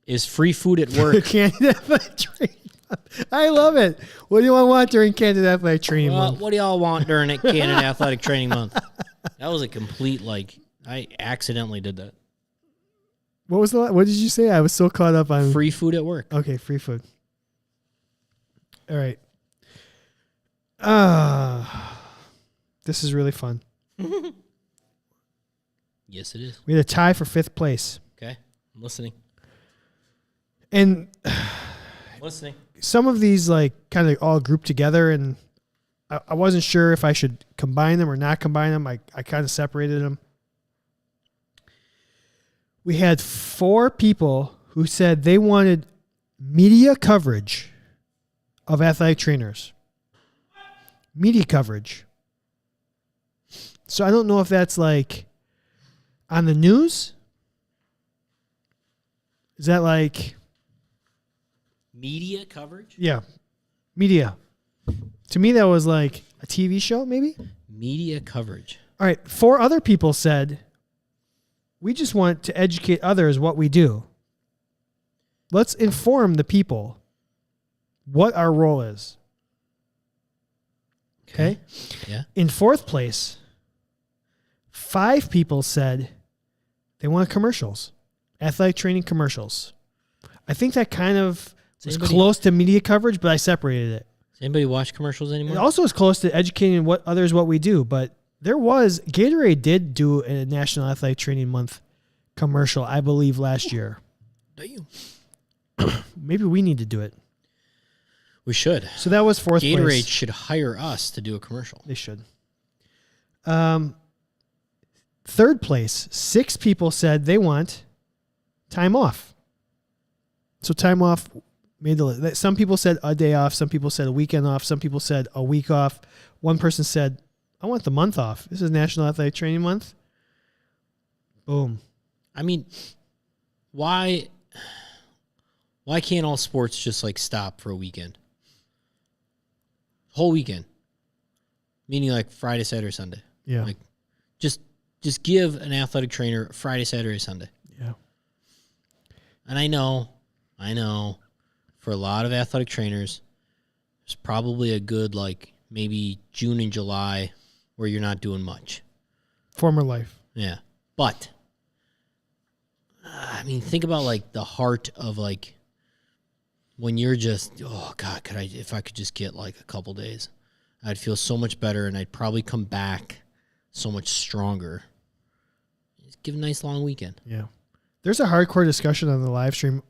Is free food at work. Candid Athletic Training Month. I love it. What do you want during Candid Athletic Training Month? What do y'all want during Candid Athletic Training Month? That was a complete, I accidentally did that. What did you say? I was so caught up on free food at work. Okay, free food. All right. This is really fun. Yes, it is. We had a tie for 5th place. Okay, I'm listening. And listening. Some of these kind of all grouped together, and I wasn't sure if I should combine them or not combine them. I kind of separated them. We had 4 people who said they wanted media coverage of athletic trainers. Media coverage. So I don't know if that's on the news. Is that media coverage? Yeah. Media. To me, that was a TV show, maybe? Media coverage. All right. 4 other people said, we just want to educate others what we do. Let's inform the people what our role is. Okay? Yeah. In 4th place, 5 people said they want commercials, athletic training commercials. I think that kind of was close to media coverage, but I separated it. Does anybody watch commercials anymore? It also is close to educating what we do, but Gatorade did do a National Athletic Training Month commercial, I believe, last year. Damn. Maybe we need to do it. We should. So that was fourth Gatorade place. should hire us to do a commercial. They should. Third place, 6 people said they want time off. So time off made the list. Some people said a day off. Some people said a weekend off. Some people said a week off. One person said, I want the month off. This is National Athletic Training Month. Boom. I mean, why can't all sports just like stop for a weekend? Whole weekend. Meaning like Friday, Saturday, Sunday. Yeah. Like just give an athletic trainer Friday, Saturday, Sunday. Yeah. And I know for a lot of athletic trainers, there's probably a good like maybe June and July where you're not doing much. Former life. Yeah. But I mean, think about like the heart of like when you're just, oh God, if I could just get like a couple days, I'd feel so much better and I'd probably come back so much stronger. Just give a nice long weekend. Yeah. There's a hardcore discussion on the live stream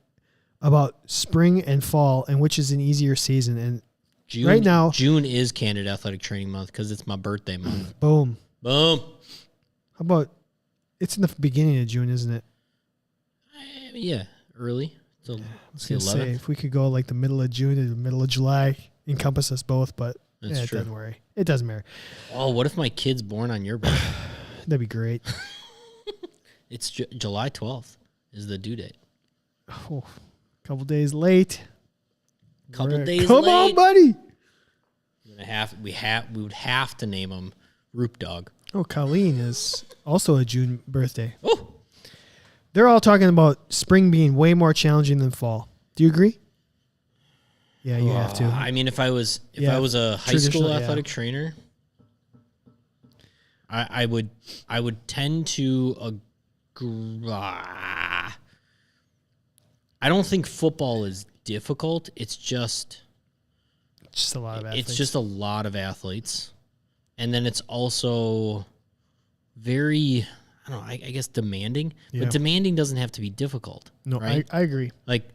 about spring and fall and which is an easier season. And right now, June is Candid Athletic Training Month because it's my birthday month. Boom. Boom. How about, it's in the beginning of June, isn't it? Yeah, early. So I let's was see, gonna say, if we could go like the middle of June to the middle of July, encompass us both, but That's it true. doesn't worry. It doesn't matter. Oh, what if my kid's born on your birthday? That'd be great. It's July 12th is the due date. Oh, couple days late. Couple days Come late. on, buddy. We would have to name him Roop Dog. Oh, Colleen is also a June birthday. Oh, They're all talking about spring being way more challenging than fall. Do you agree? Yeah, you have to. I mean, if I was a high traditional, school athletic trainer, I would tend to agree. I don't think football is difficult. It's just Just a lot of athletes. it's just a lot of athletes, and then it's also very, I don't know, I guess demanding. Yeah. But demanding doesn't have to be difficult. No, right? I agree. Like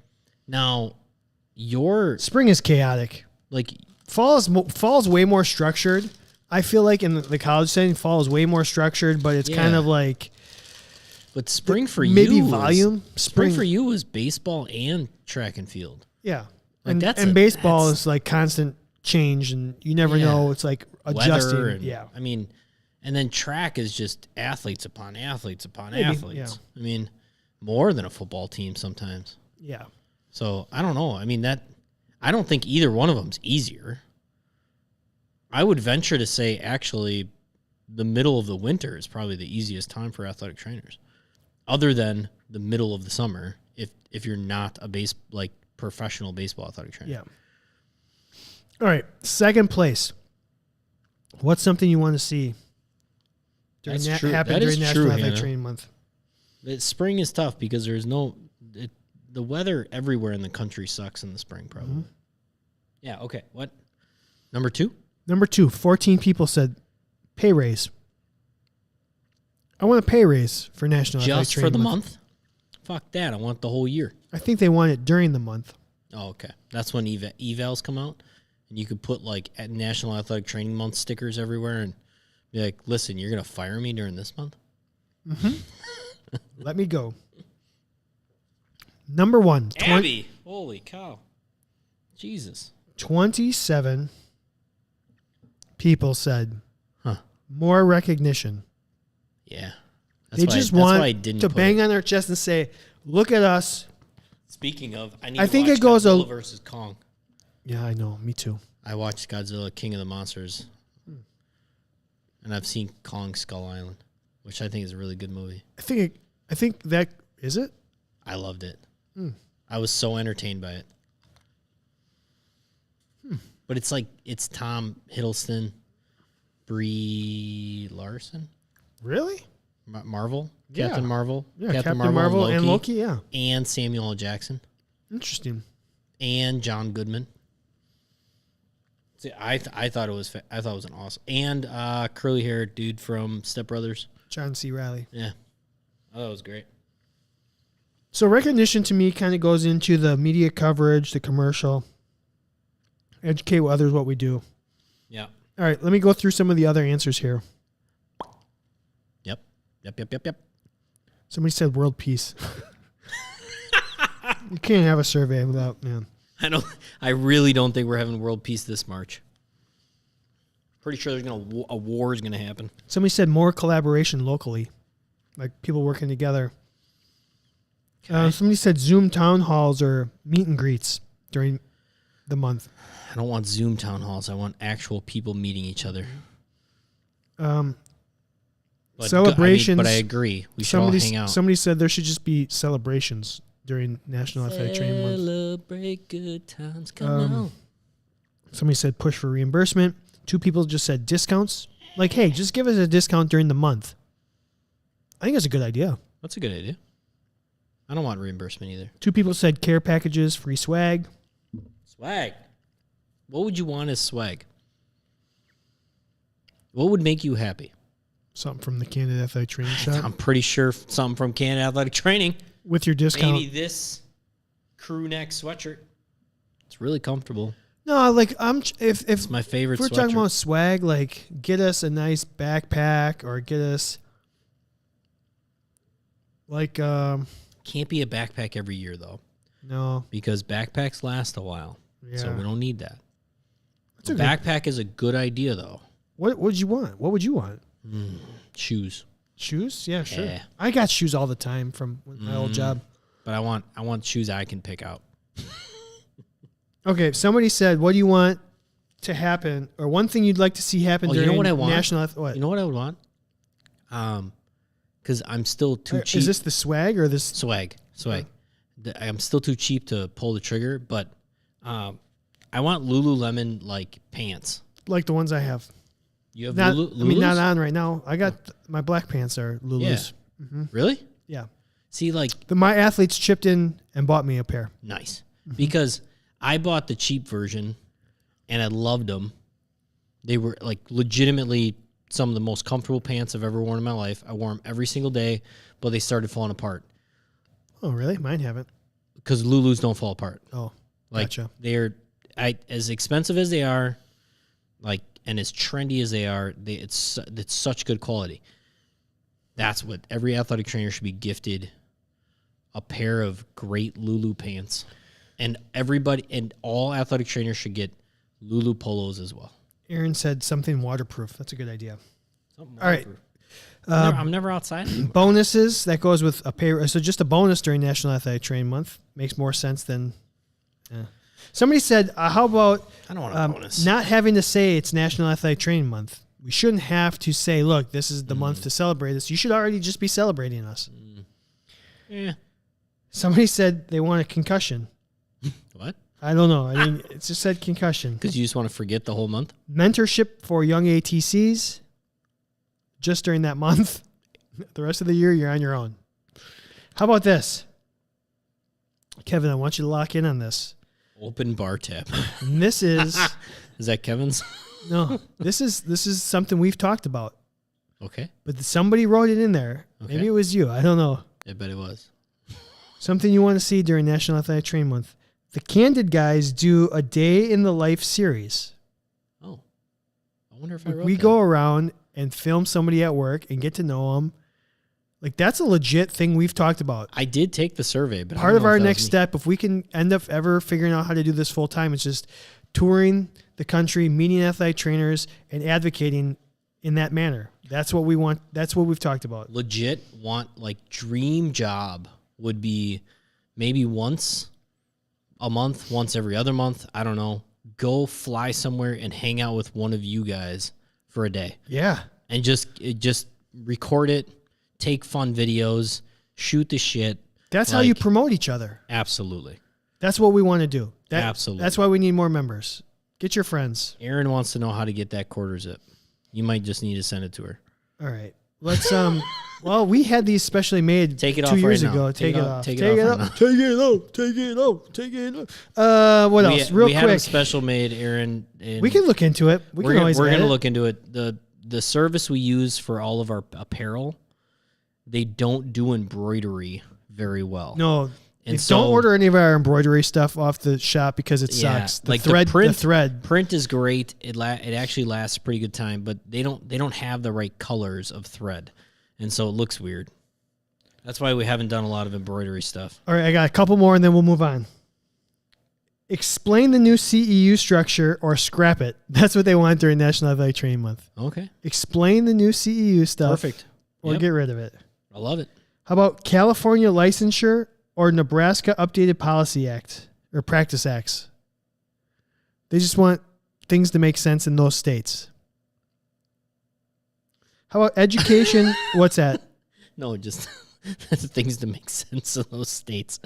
now, your Spring is chaotic. like Fall is way more structured. I feel like in the college setting, fall is way more structured, but it's kind Yeah. of like But spring for maybe you was- volume. Spring for you was baseball and track and field. Yeah. Like and baseball is like constant change, and you never Yeah. know. It's like adjusting. Weather and, yeah. I mean, and then track is just athletes upon athletes upon Maybe, athletes. I mean, more than a football team sometimes. Yeah. So I don't know. I mean, I don't think either one of them's easier. I would venture to say actually the middle of the winter is probably the easiest time for athletic trainers, other than the middle of the summer if you're not a professional baseball athletic trainer. Yeah. All right. Second place. What's something you want to see during That's true. happen That is during National true, Athletic Hannah. Training Month? Spring is tough because there's the weather everywhere in the country sucks in the spring probably. Mm-hmm. Yeah, okay. What? Number 2? Number 2, 14 people said pay raise. I want a pay raise for National Athletic Just for Training the month? Fuck that. I want the whole year. I think they want it during the month. Oh, okay. That's when evals come out. And you could put like at National Athletic Training Month stickers everywhere and be like, listen, you're going to fire me during this month? Let me go. Number 1, Abby. Holy cow. Jesus. 27 people said Huh. more recognition. Yeah. They just that's want why I didn't to put bang it. on their chest and say, look at us. Speaking of, I I to think watch it goes a- Godzilla versus Kong. Yeah, I know. Me too. I watched Godzilla King of the Monsters. And I've seen Kong Skull Island, which I think is a really good movie. I think that is it. I loved it. I was so entertained by it. But it's Tom Hiddleston, Brie Larson, Really? Marvel, Yeah. Captain Marvel, Yeah, Captain Marvel and Loki. Yeah, and Samuel L. Jackson, interesting. and John Goodman. See, I thought it was I thought it was an awesome and curly haired dude from Step Brothers. John C. Reilly. Yeah, I thought it was great. So recognition to me kind of goes into the media coverage, the commercial, educate others what we do. Yeah. All right, let me go through some of the other answers here. Yep. Somebody said world peace. You can't have a survey without, man. I really don't think we're having world peace this March. Pretty sure there's a war is gonna happen. Somebody said more collaboration locally, like people working together. Okay. Somebody said Zoom town halls or meet and greets during the month. I don't want Zoom town halls. I want actual people meeting each other. But Celebrations. but I agree. We should all hang out. Somebody said there should just be celebrations during National Athletic Training Month. Celebrate good times. Come out. Somebody said push for reimbursement. 2 people just said discounts. Like, hey, just give us a discount during the month. I think that's a good idea. That's a good idea. I don't want reimbursement either. 2 people said care packages, free swag. Swag. What would you want as swag? What would make you happy? Something from the Candid Athletic Training shop. I'm pretty sure something from Candid Athletic Training. With your discount. Maybe this crew neck sweatshirt. It's really comfortable. No, like if It's my favorite we're sweatshirt. talking about swag, like get us a nice backpack or get us like Can't be a backpack every year though, no. because backpacks last a while. Yeah. So we don't need that. That's A a good- backpack is a good idea though. What would you want? What would you want? Shoes. Shoes? Yeah, sure. Yeah. I got shoes all the time from my old job. But I want shoes I can pick out. Okay, somebody said, "What do you want to happen, or one thing you'd like to see happen Oh, you during know what I want? National What? You know what I would want? Because I'm still too cheap. Is this the swag or this? Swag. I'm still too cheap to pull the trigger, but I want Lululemon like pants. Like the ones I have. You have Not, Lulu's? I mean, not on right now. I got my black pants are Lulu's. Really? Yeah. See, like, My athletes chipped in and bought me a pair. nice. Because I bought the cheap version and I loved them. They were like legitimately some of the most comfortable pants I've ever worn in my life. I wore them every single day, but they started falling apart Oh, really? Mine haven't. because Lulus don't fall apart. Oh, Like gotcha. they're as expensive as they are, like, and as trendy as they are, it's such good quality. That's what every athletic trainer should be gifted: a pair of great Lulu pants, and all athletic trainers should get Lulu polos as well. Aaron said something waterproof. That's a good idea. Something All right. waterproof. I'm never outside anymore. Bonuses, that goes with a pay. So just a bonus during National Athletic Training Month makes more sense than. Somebody said, how about I don't want a bonus. not having to say it's National Athletic Training Month? We shouldn't have to say, look, this is the month to celebrate this. You should already just be celebrating us. Yeah. Somebody said they want a concussion. What? I don't know. I mean, it just said concussion. Because you just want to forget the whole month? Mentorship for young ATCs just during that month. The rest of the year, you're on your own. How about this? Kevin, I want you to lock in on this. Open bar tap. And this is Is that Kevin's? no. This is something we've talked about. Okay. But somebody wrote it in there. Okay. Maybe it was you. I don't know. I bet it was. Something you want to see during National Athletic Training Month. The Candid guys do a day in the life series. Oh. I wonder if I wrote We that. go around and film somebody at work and get to know them. Like, that's a legit thing we've talked about. I did take the survey, but I Part don't of know our if that next was me. step, if we can end up ever figuring out how to do this full time, it's just touring the country, meeting athletic trainers, and advocating in that manner. That's what we want. That's what we've talked about. Legit want, like, dream job would be maybe once a month, once every other month. I don't know. Go fly somewhere and hang out with one of you guys for a day Yeah. and just record it, take fun videos, shoot the shit. That's how you Like, promote each other. Absolutely. That's what we want to do. Absolutely. That's why we need more members. Get your friends. Aaron wants to know how to get that quarter zip. You might just need to send it to her. All right. let's well, we had these specially made Take it 2 off years right now. ago. Take it off. Take it off right now. Take it off. Take it off. Take it off. What else? Real we had them quick. special made, Aaron. And We can look into it. We can always we're add gonna it. look into it. The service we use for all of our apparel, they don't do embroidery very well. No. And Don't order any of our embroidery stuff off the shop because it sucks. The thread, the thread. Print is great. It actually lasts a pretty good time, but they don't have the right colors of thread, and so it looks weird. That's why we haven't done a lot of embroidery stuff. All right, I got a couple more and then we'll move on. Explain the new CEU structure or scrap it. That's what they want during National Athletic Training Month. Okay. Explain the new CEU stuff. Perfect. Or Yep. get rid of it. I love it. How about California licensure or Nebraska updated policy act or practice acts? They just want things to make sense in those states. How about education? What's that? No, just things to make sense of those states.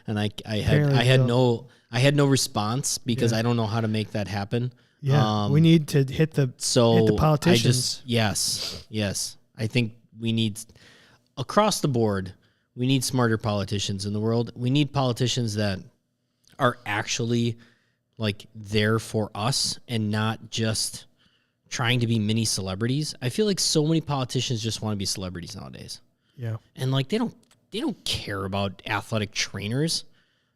And I Apparently had no response because Yeah. I don't know how to make that happen. Yeah, we need to hit the politicians. Yes. I think we need, across the board, we need smarter politicians in the world. We need politicians that are actually like there for us and not just trying to be mini celebrities. I feel like so many politicians just want to be celebrities nowadays. Yeah. And like they don't care about athletic trainers.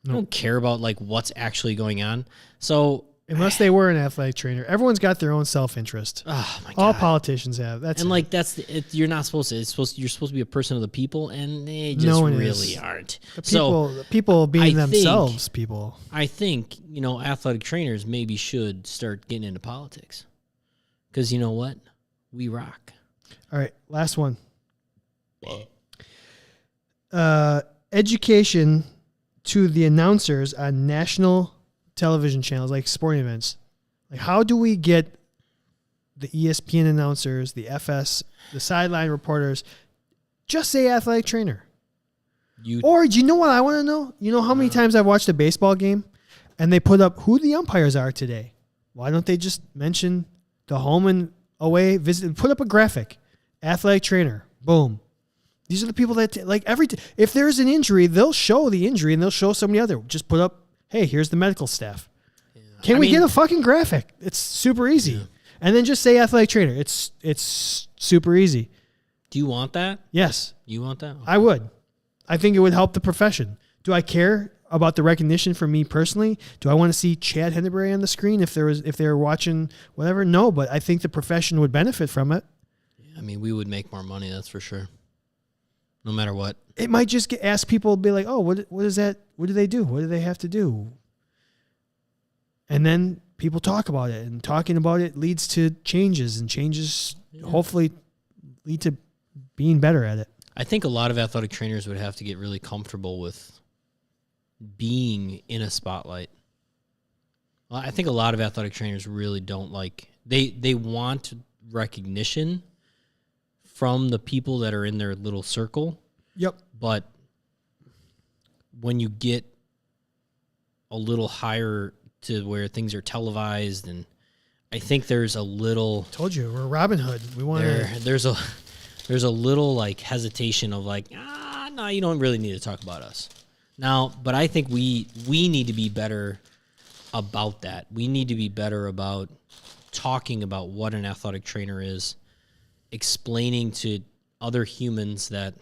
They don't care about like what's actually going on. So Unless they were an athletic trainer. Everyone's got their own self-interest. oh my god. All politicians have. That's And it. like you're not supposed to. You're supposed to be a person of the people, and they just No one really is. aren't. the people being I themselves, people. I think athletic trainers maybe should start getting into politics, because you know what, we rock. All right, last one. Education to the announcers on national television channels like sporting events. Like, how do we get the ESPN announcers, the FS, the sideline reporters, just say athletic trainer? Or do you know what I want to know? You know how many times I've watched a baseball game and they put up who the umpires are today? Why don't they just mention the home and away visit? Put up a graphic. Athletic trainer. Boom. These are the people that, if there's an injury, they'll show the injury and they'll show somebody other. Just put up, hey, here's the medical staff. Yeah. Can we get a fucking graphic? It's super easy. Yeah. And then just say athletic trainer. It's super easy. Do you want that? Yes. You want that? Okay. I would. I think it would help the profession. Do I care about the recognition for me personally? Do I want to see Chad Henneberry on the screen if they were watching whatever? No, but I think the profession would benefit from it. I mean, we would make more money, that's for sure. No matter what. It might just ask people to be like, oh, what is that? What do they do? What do they have to do? And then people talk about it, and talking about it leads to changes, and changes hopefully lead to being better at it. I think a lot of athletic trainers would have to get really comfortable with being in a spotlight. Well, I think a lot of athletic trainers really don't like, they want recognition from the people that are in their little circle. Yep. But when you get a little higher to where things are televised, and I think there's a little, Told you, we're Robin Hood. We want there's a little like hesitation of like, no, you don't really need to talk about us now. But I think we need to be better about that. We need to be better about talking about what an athletic trainer is, explaining to other humans that,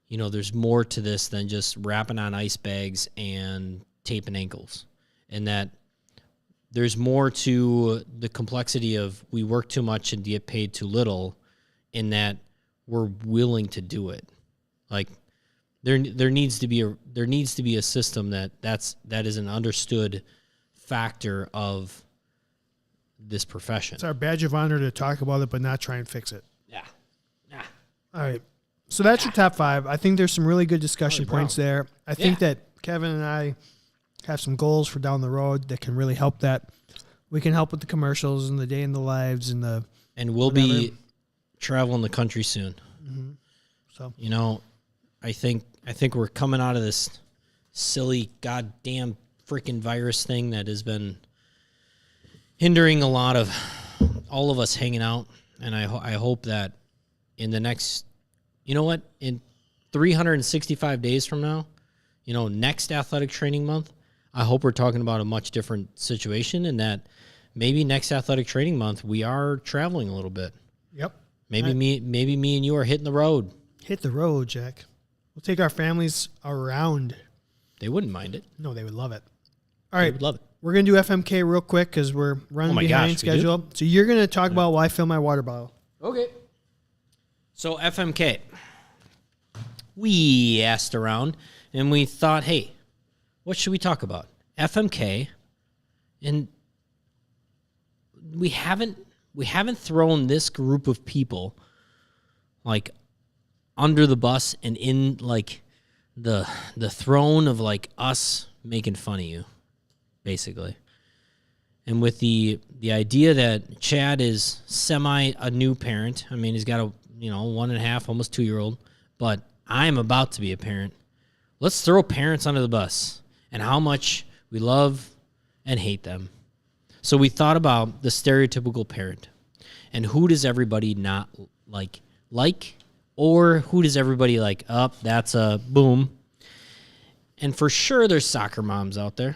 there's more to this than just wrapping on ice bags and taping ankles, and that there's more to the complexity of we work too much and get paid too little, in that we're willing to do it. Like there needs to be a system that is an understood factor of this profession. It's our badge of honor to talk about it, but not try and fix it. Yeah. All right. So that's your top 5. I think there's some really good discussion points there. I think that Kevin and I have some goals for down the road that can really help that. We can help with the commercials and the day in the lives and we'll be traveling the country soon. Mm-hmm. So I think we're coming out of this silly goddamn freaking virus thing that has been hindering a lot of all of us hanging out, and I hope that in the next, you know what, in 365 days from now, next athletic training month, I hope we're talking about a much different situation, and that maybe next athletic training month we are traveling a little bit. Yep. Maybe me and you are hitting the road. Hit the road, Jack. We'll take our families around. They wouldn't mind it. No, they would love it. All right. They would love it. We're going to do FMK real quick because we're running behind schedule. So you're going to talk about why I fill my water bottle. Okay. So FMK. We asked around and we thought, hey, what should we talk about? FMK. And we haven't thrown this group of people like under the bus and in like the throne of like us making fun of you, basically. And with the idea that Chad is a new parent. I mean, he's got a 1.5, almost 2-year-old, but I'm about to be a parent. Let's throw parents under the bus and how much we love and hate them. So we thought about the stereotypical parent and who does everybody not like, or who does everybody like, that's a boom. And for sure there's soccer moms out there,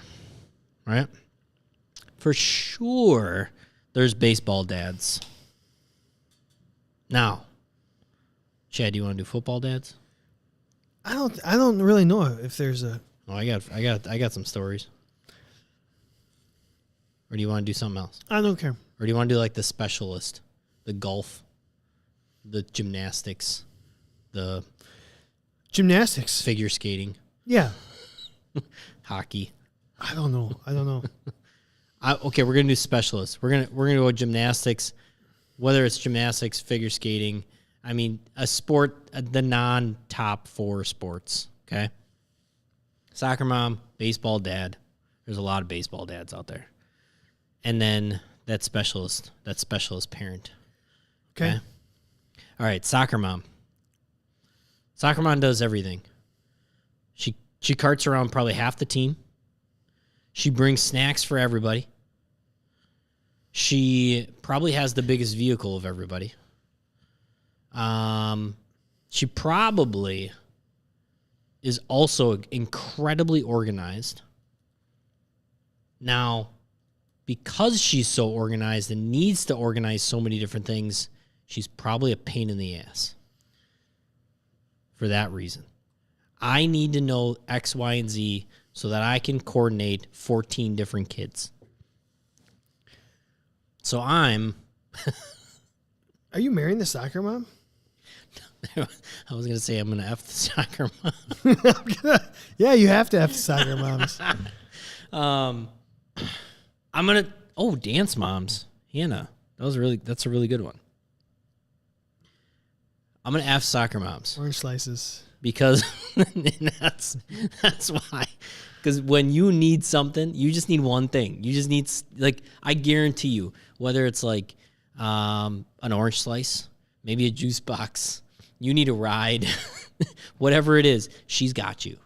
right? For sure there's baseball dads. Now, Chad, do you want to do football dads? I don't really know if there's a. Oh, I got some stories. Or do you want to do something else? I don't care. Or do you want to do like the specialist, the golf, the gymnastics, the gymnastics, figure skating, yeah, hockey? I don't know. Okay, we're gonna do specialists. We're gonna go gymnastics, whether it's gymnastics, figure skating. I mean, a sport, the non-top 4 sports. Okay, soccer mom, baseball dad. There's a lot of baseball dads out there, and then that specialist parent. Okay. All right, soccer mom. Soccer mom does everything. She carts around probably half the team. She brings snacks for everybody. She probably has the biggest vehicle of everybody. She probably is also incredibly organized. Now, because she's so organized and needs to organize so many different things, she's probably a pain in the ass. For that reason. I need to know X, Y, and Z so that I can coordinate 14 different kids. So I'm... Are you marrying the soccer mom? I was going to say I'm going to F the soccer mom. Yeah, you have to F the soccer moms. I'm going to... dance moms. Hannah. That's a really good one. I'm going to F soccer moms. Orange slices. Because that's why. Because when you need something, you just need one thing. You just need, like, I guarantee you, whether it's like an orange slice, maybe a juice box, you need a ride, whatever it is, she's got you.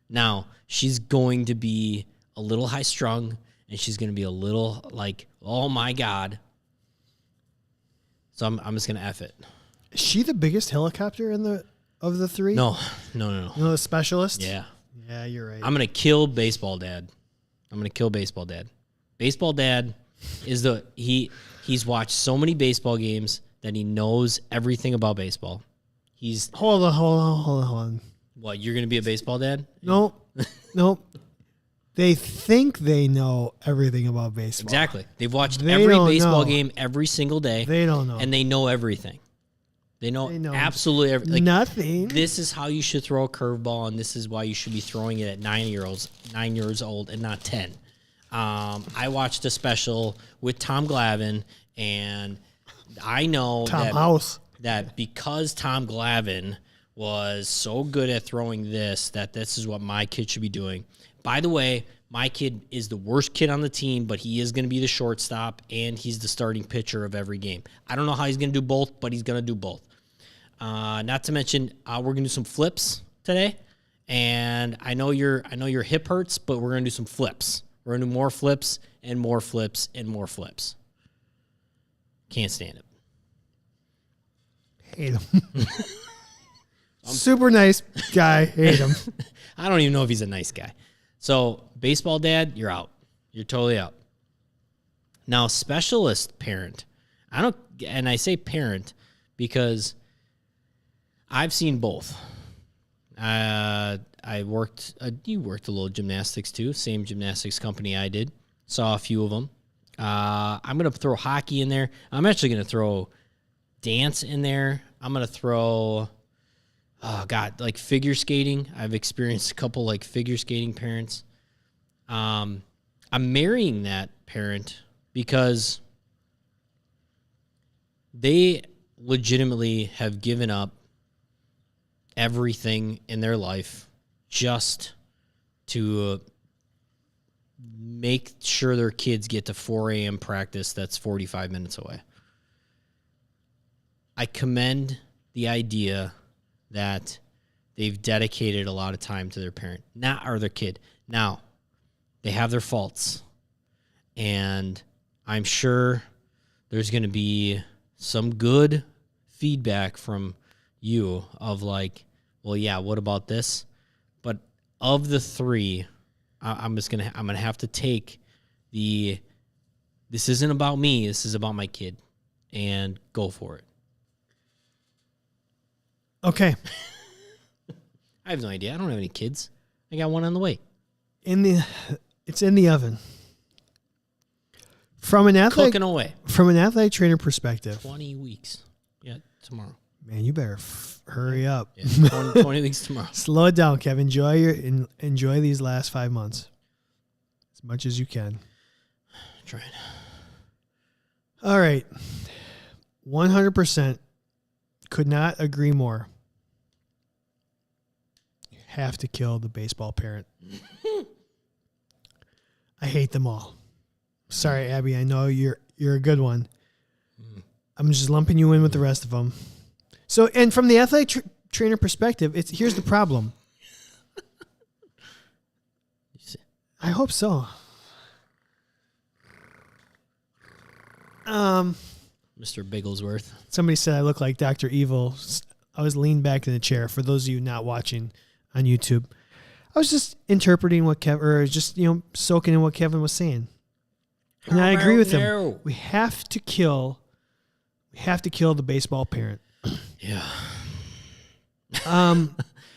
Now, she's going to be a little high strung, and she's going to be a little like, oh my God. So I'm just going to F it. Is she the biggest helicopter of the 3? No. No, the specialist? Yeah. Yeah, you're right. I'm going to kill baseball dad. Baseball dad is he's watched so many baseball games that he knows everything about baseball. Hold on. What, you're going to be a baseball dad? Nope. They think they know everything about baseball. Exactly. They've watched every baseball game every single day. They don't know. And they know everything. They know absolutely everything. Like, nothing. This is how you should throw a curveball, and this is why you should be throwing it at 9 years old, and not 10. I watched a special with Tom Glavine, and I know that because Tom Glavine was so good at throwing that this is what my kid should be doing. By the way, my kid is the worst kid on the team, but he is going to be the shortstop, and he's the starting pitcher of every game. I don't know how he's going to do both, but he's going to do both. Not to mention, we're going to do some flips today, and I know your hip hurts, but we're going to do some flips. We're going to do more flips and more flips and more flips. Can't stand it. Hate him. Super nice guy. Hate him. I don't even know if he's a nice guy. So, baseball dad, you're out. You're totally out. Now, specialist parent. And I say parent because I've seen both. You worked a little gymnastics too. Same gymnastics company I did. Saw a few of them. I'm going to throw hockey in there. I'm actually going to throw dance in there. I'm going to throw, like figure skating. I've experienced a couple like figure skating parents. I'm marrying that parent because they legitimately have given up everything in their life just to make sure their kids get to 4 a.m. practice that's 45 minutes away. I commend the idea that they've dedicated a lot of time to their parent, or their kid. Now, they have their faults, and I'm sure there's going to be some good feedback from you of like, well, yeah, what about this? But of the three, I'm gonna have to take this isn't about me, this is about my kid, and go for it. Okay. I have no idea. I don't have any kids. I got one on the way. It's in the oven. From an Cooking away. From an athletic trainer perspective. 20 weeks. Yeah, tomorrow. Man, you better hurry up. Yeah, 20 weeks tomorrow. Slow it down, Kev. Enjoy these last 5 months as much as you can. Trying. All right. 100% could not agree more. You have to kill the baseball parent. I hate them all. Sorry, Abby. I know you're a good one. I'm just lumping you in with the rest of them. So, and from the athletic trainer perspective, here's the problem. I hope so. Mr. Bigglesworth. Somebody said I look like Dr. Evil. I was leaned back in the chair. For those of you not watching on YouTube, I was just interpreting what soaking in what Kevin was saying. And I agree with him. We have to kill the baseball parent. Yeah.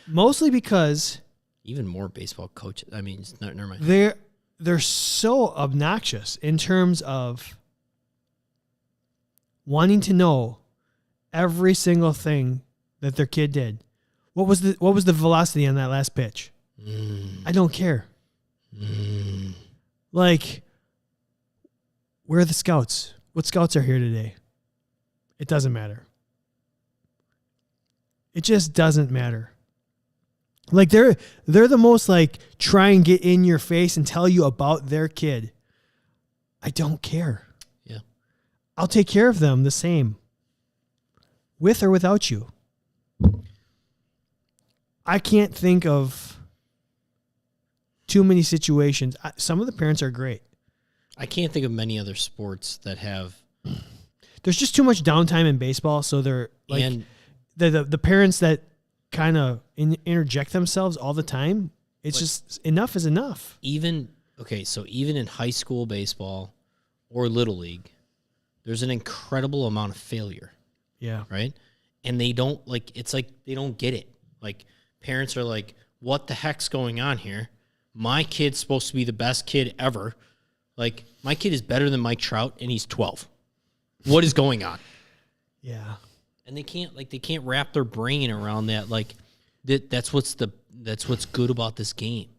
Mostly because even more baseball coaches. I mean, never mind. They're so obnoxious in terms of wanting to know every single thing that their kid did. What was the velocity on that last pitch? I don't care. Like, where are the scouts? What scouts are here today? It doesn't matter. It just doesn't matter. Like, they're the most like try and get in your face and tell you about their kid. I don't care. Yeah. I'll take care of them the same. With or without you. I can't think of too many situations. Some of the parents are great. I can't think of many other sports that have. There's just too much downtime in baseball, so they're like, and the parents that kind of interject themselves all the time. It's just enough is enough. Even in high school baseball or little league, there's an incredible amount of failure. Yeah. Right. And they don't it's like they don't get it. Like, parents are like, what the heck's going on here? My kid's supposed to be the best kid ever. Like, my kid is better than Mike Trout, and he's 12. What is going on? Yeah. And they can't wrap their brain around that. Like, that's what's good about this game,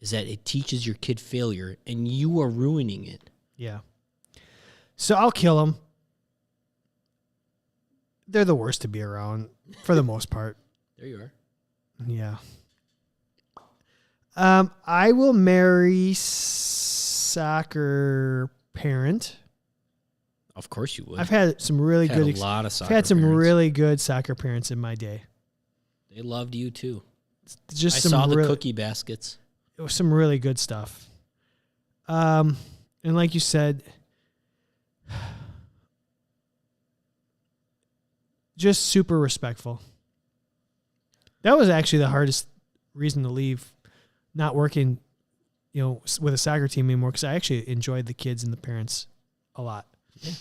is that it teaches your kid failure, and you are ruining it. Yeah. So I'll kill them. They're the worst to be around for the most part. There you are. Yeah. I will marry soccer parent. Of course you would. I've had some really good. A lot of soccer. I've had some parents. really good soccer parents in my day. They loved you too. Just I some saw the cookie baskets. It was some really good stuff. And like you said, just super respectful. That was actually the hardest reason to leave, not working, with a soccer team anymore, because I actually enjoyed the kids and the parents a lot. Yeah.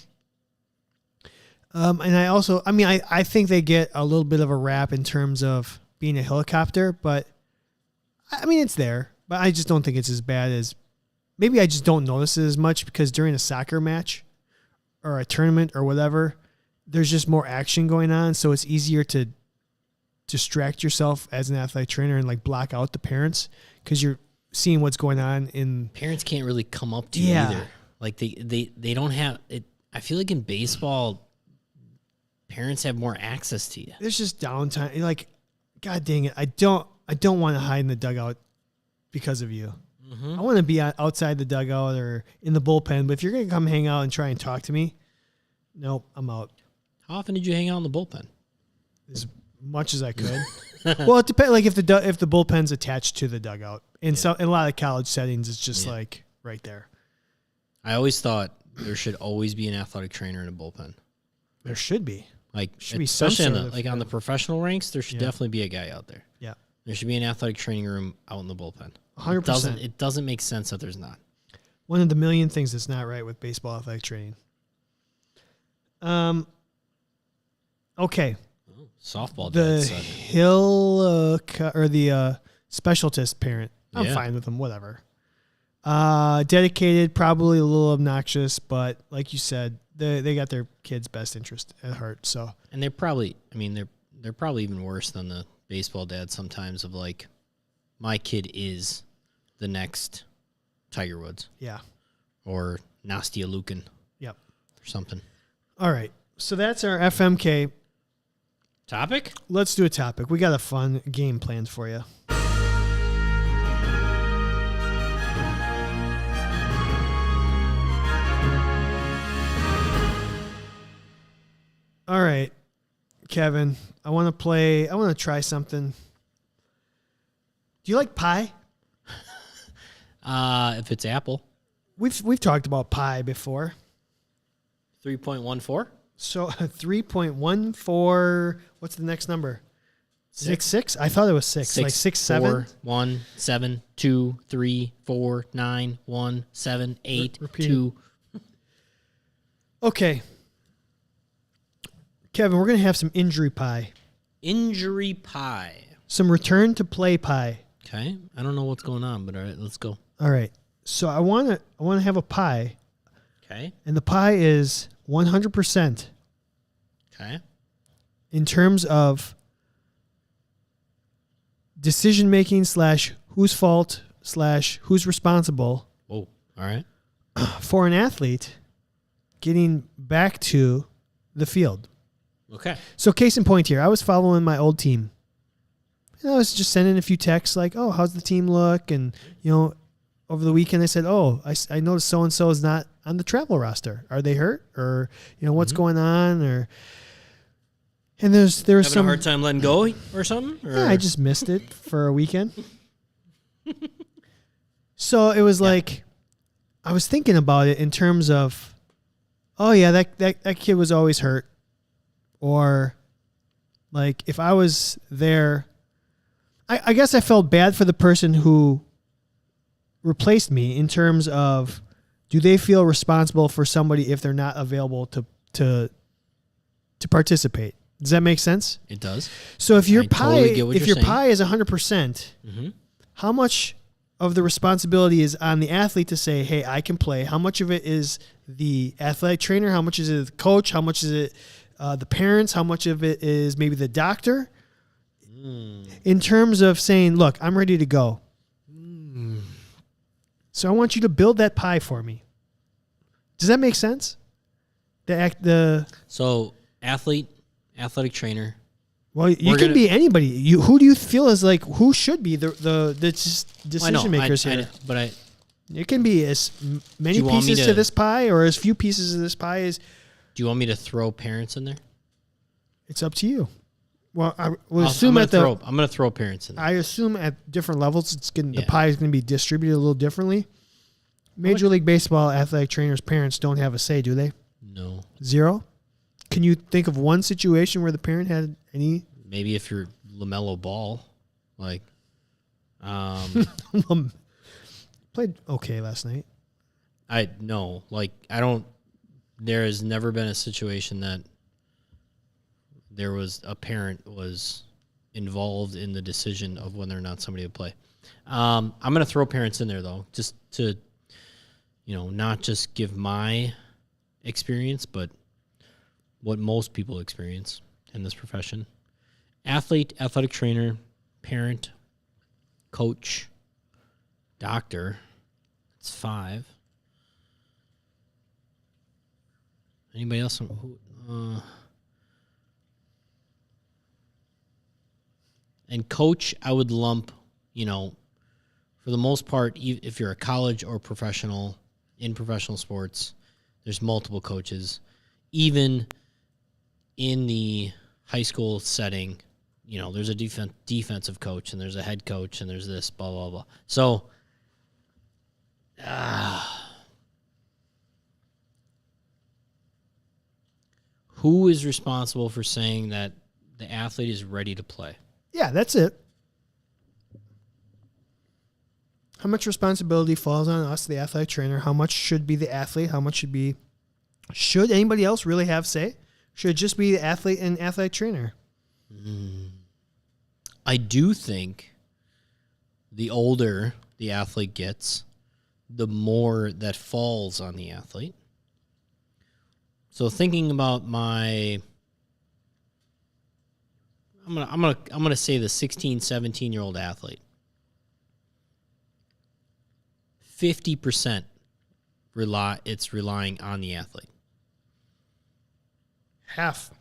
And I also, I think they get a little bit of a rap in terms of being a helicopter, but it's there, but I just don't think it's as bad as, maybe I just don't notice it as much because during a soccer match or a tournament or whatever, there's just more action going on. So it's easier to distract yourself as an athletic trainer and like block out the parents because you're seeing what's going on in. Parents can't really come up to you either. Like they don't have it. I feel like in baseball, parents have more access to you. There's just downtime. Like, God dang it. I don't want to hide in the dugout because of you. I want to be outside the dugout or in the bullpen. But if you're going to come hang out and try and talk to me, nope, I'm out. How often did you hang out in the bullpen? As much as I could. Well, it depends. Like if the bullpen's attached to the dugout. In a lot of college settings, it's just like right there. I always thought there should always be an athletic trainer in a bullpen. There should be. Like, should be especially some on on the professional ranks, there should definitely be a guy out there. Yeah. There should be an athletic training room out in the bullpen. 100%. It doesn't make sense that there's not. One of the million things that's not right with baseball athletic training. Okay. Oh, softball. The specialist parent. I'm fine with them. Whatever. Dedicated, probably a little obnoxious, but like you said, they got their kids' best interest at heart. So, and they're probably, they're probably even worse than the baseball dad sometimes. Of like, my kid is the next Tiger Woods. Yeah. Or Nastia Lukin. Yep. Or something. All right. So that's our FMK topic. Let's do a topic. We got a fun game planned for you. All right, Kevin, I want to try something. Do you like pie? If it's apple. We've talked about pie before. 3.14? So 3.14, what's the next number? 6? I thought it was 6. Like 6, 7? 4, 1, 7, 2, 3, 4, 9, 1, 7, 8, 2. Okay. Kevin, we're going to have some injury pie. Injury pie. Some return to play pie. Okay. I don't know what's going on, but all right, let's go. All right. So I want to have a pie. Okay. And the pie is 100%. Okay. In terms of decision making / whose fault / who's responsible. Whoa. All right. For an athlete getting back to the field. Okay. So case in point here, I was following my old team. And I was just sending a few texts like, oh, how's the team look? And, over the weekend I said, oh, I noticed so-and-so is not on the travel roster. Are they hurt? Or, what's going on? And there was some a hard time letting go or something? Or? Yeah, I just missed it for a weekend. So it was like, I was thinking about it in terms of, oh yeah, that kid was always hurt. Or like if I was there, I guess I felt bad for the person who replaced me in terms of, do they feel responsible for somebody if they're not available to participate? Does that make sense? It does. So if your pie is 100%, mm-hmm. how much of the responsibility is on the athlete to say, hey, I can play? How much of it is the athletic trainer? How much is it the coach? How much is it the parents? How much of it is maybe the doctor? In terms of saying, look, I'm ready to go. So I want you to build that pie for me. Does that make sense? So athletic trainer. Well, you can be anybody. Who do you feel is like, who should be the decision makers here? It can be as many pieces to this pie or as few pieces of this pie as. Do you want me to throw parents in there? It's up to you. Well, I'm going to throw parents in there. I assume at different levels, the pie is going to be distributed a little differently. Major League Baseball athletic trainers' parents don't have a say, do they? No. 0? Can you think of one situation where the parent had any? Maybe if you're LaMelo Ball, like, Played okay last night. I don't. There has never been a situation that there was a parent was involved in the decision of whether or not somebody would play. I'm going to throw parents in there though, just to, not just give my experience, but what most people experience in this profession. Athlete, athletic trainer, parent, coach, doctor. It's 5. Anybody else? And coach, I would lump, for the most part, if you're a college or professional, in professional sports, there's multiple coaches. Even in the high school setting, there's a defensive coach and there's a head coach and there's this, blah, blah, blah. So, who is responsible for saying that the athlete is ready to play? Yeah, that's it. How much responsibility falls on us, the athletic trainer? How much should be the athlete? How much should anybody else really have say? Should it just be the athlete and athletic trainer? I do think the older the athlete gets, the more that falls on the athlete. So thinking about I'm gonna say the 16, 17-year-old athlete. 50% it's relying on the athlete. Half.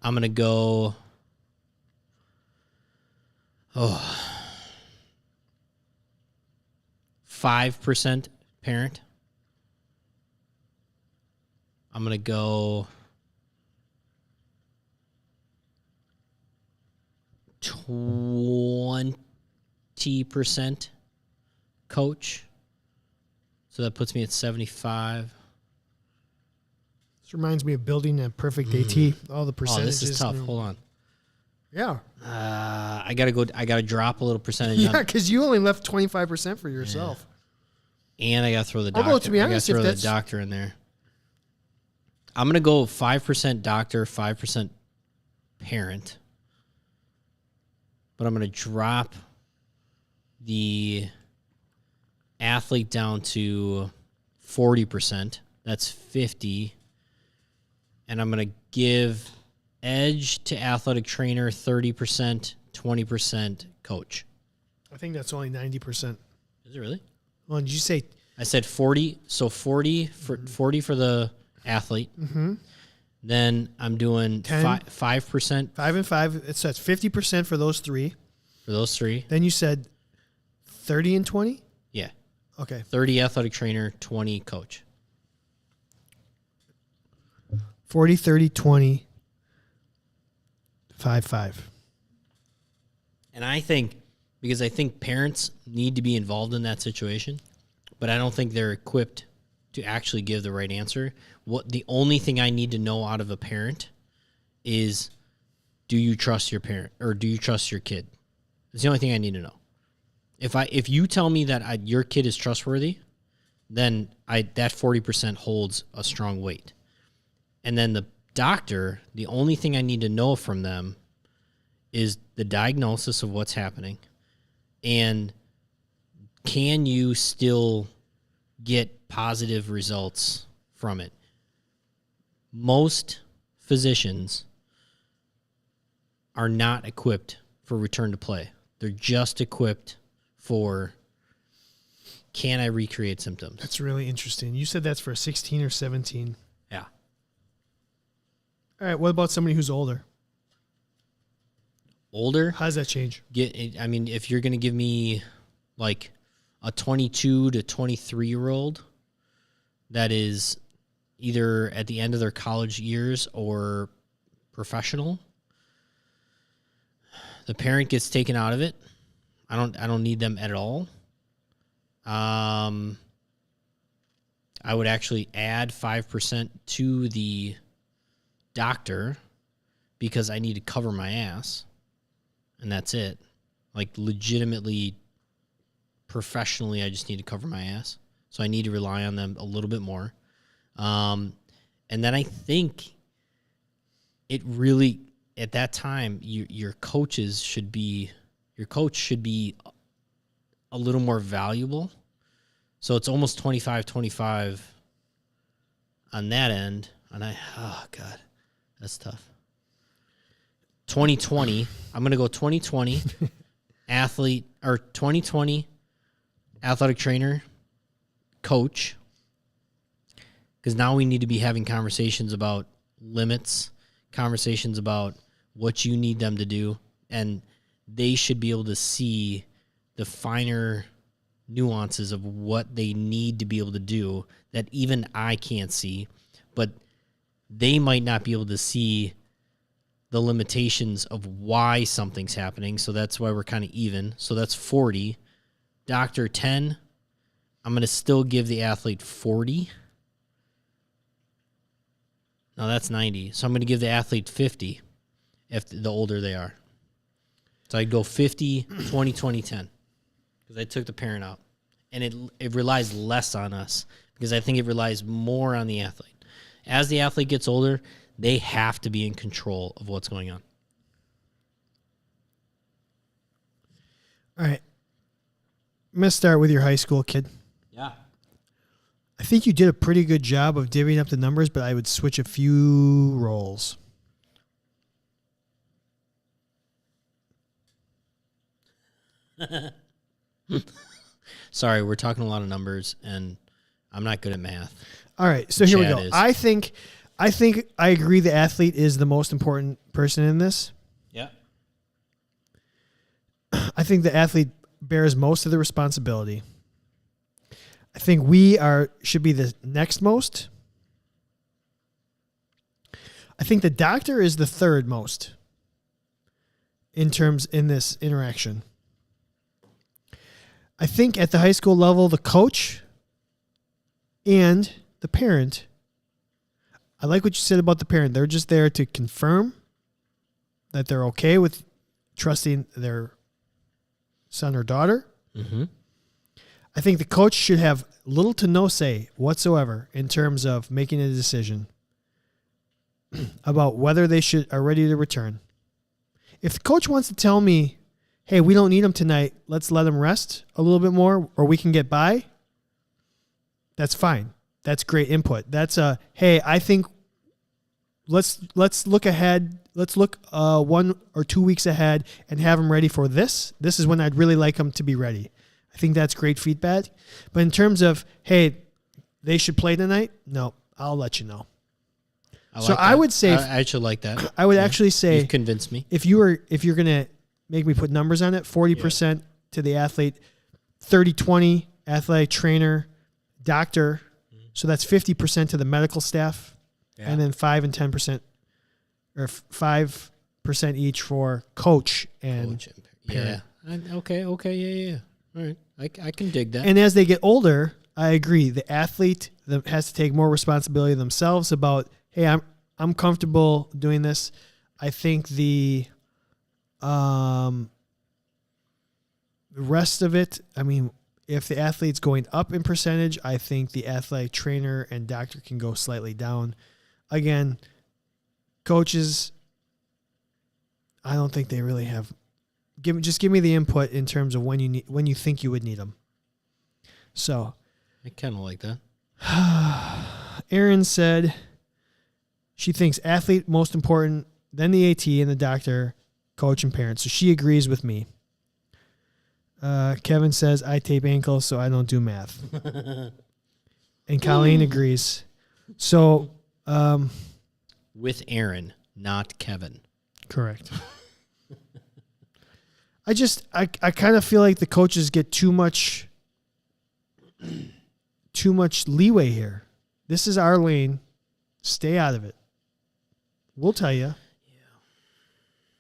I'm gonna go 5% parent. I'm going to go 20% coach. So that puts me at 75. This reminds me of building a perfect AT. All the percentages. This is tough. Hold on. Yeah. I gotta drop a little percentage. Yeah, because you only left 25% for yourself. Yeah. And I gotta throw the doctor. Although, to be honest, I gotta throw the doctor in there. I'm gonna go 5% doctor, 5% parent. But I'm gonna drop the athlete down to 40%. That's 50. And I'm gonna give edge to athletic trainer 30%, 20% coach. I think that's only 90%. Is it really? Well, did you say? I said 40. So 40 for 40 for the athlete. Mm-hmm. Then I'm doing 5%. 5 and 5. So that's 50% for those three. For those three. Then you said 30 and 20? Yeah. Okay. 30 athletic trainer, 20 coach. 40, 30, 20, 5, 5. And I think, because I think parents need to be involved in that situation, but I don't think they're equipped to actually give the right answer. The only thing I need to know out of a parent is, do you trust your parent or do you trust your kid? It's the only thing I need to know. If you tell me that your kid is trustworthy, then that 40% holds a strong weight. And then the doctor, the only thing I need to know from them is the diagnosis of what's happening. And can you still get positive results from it? Most physicians are not equipped for return to play. They're just equipped for, can I recreate symptoms? That's really interesting. You said that's for 16 or 17. Yeah. All right, what about somebody who's older? Older? How does that change? If you're going to give me like a 22 to 23-year-old that is either at the end of their college years or professional, the parent gets taken out of it. I don't need them at all. I I would actually add 5% to the doctor because I need to cover my ass, and that's it. Like, legitimately, professionally, I just need to cover my ass. So I need to rely on them a little bit more. And then I think it really, at that time, your coach should be a little more valuable. So it's almost 25-25 on that end. And oh God, that's tough. 2020, I'm going to go 2020 athlete, or 2020 athletic trainer, coach. Because now we need to be having conversations about limits, conversations about what you need them to do. And they should be able to see the finer nuances of what they need to be able to do that even I can't see, but they might not be able to see the limitations of why something's happening. So that's why we're kind of even. So that's 40. Doctor 10. I'm going to still give the athlete 40. No, that's 90. So I'm going to give the athlete 50 if the older they are. So I'd go 50, 20, 20, 10. Because I took the parent out. And it relies less on us because I think it relies more on the athlete. As the athlete gets older, they have to be in control of what's going on. All right. I'm going to start with your high school kid. Yeah. I think you did a pretty good job of divvying up the numbers, but I would switch a few roles. Sorry, we're talking a lot of numbers, and I'm not good at math. All right, so here we Chad go. is. I think I agree the athlete is the most important person in this. Yeah. I think the athlete bears most of the responsibility. I think should be the next most. I think the doctor is the third most in this interaction. I think at the high school level, the coach and the parent, I like what you said about the parent. They're just there to confirm that they're okay with trusting their son or daughter. Mm-hmm. I think the coach should have little to no say whatsoever in terms of making a decision about whether they are ready to return. If the coach wants to tell me, hey, we don't need him tonight, let's let him rest a little bit more, or we can get by, that's fine. That's great input. That's hey, I think let's look ahead. Let's look 1 or 2 weeks ahead and have him ready for this. This is when I'd really like him to be ready. I think that's great feedback. But in terms of, hey, they should play tonight, no, I'll let you know. I would say I actually like that. I would actually say You've convinced me. If you're gonna make me put numbers on it, 40% to the athlete, 30-20 athletic trainer, doctor. So that's 50% to the medical staff, and then 5 and 10% or 5% each for coach and parent. Okay, yeah. All right, I can dig that. And as they get older, I agree. The athlete has to take more responsibility themselves about, hey, I'm comfortable doing this. I think the rest of it, I mean, if the athlete's going up in percentage, I think the athletic trainer and doctor can go slightly down. Again, coaches, I don't think they really have. Just give me the input in terms of when you think you would need them. So, I kind of like that. Erin said she thinks athlete most important, then the AT and the doctor, coach and parents. So she agrees with me. Kevin says I tape ankles, so I don't do math. And Colleen agrees. So, with Aaron, not Kevin. Correct. I kind of feel like the coaches get too much leeway here. This is our lane. Stay out of it. We'll tell you.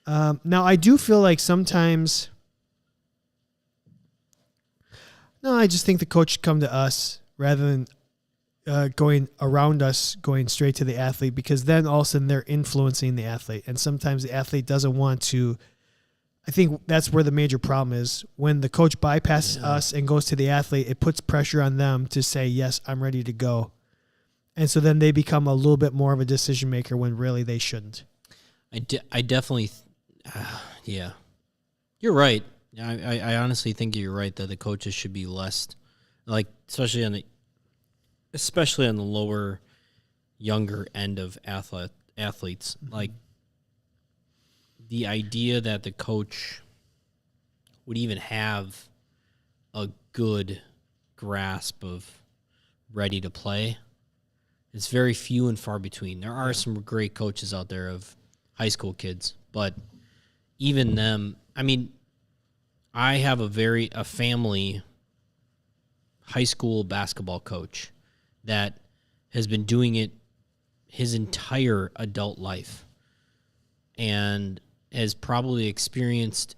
Yeah. Now I do feel like sometimes. No, I just think the coach should come to us rather than going around us, going straight to the athlete, because then all of a sudden they're influencing the athlete. And sometimes the athlete doesn't want to. I think that's where the major problem is. When the coach bypasses us and goes to the athlete, it puts pressure on them to say, yes, I'm ready to go. And so then they become a little bit more of a decision maker when really they shouldn't. I definitely, yeah. You're right. I honestly think you're right that the coaches should be less, like, especially on the lower, younger end of athletes. Like, the idea that the coach would even have a good grasp of ready to play is very few and far between. There are some great coaches out there of high school kids, but even them, I mean, I have a family high school basketball coach that has been doing it his entire adult life and has probably experienced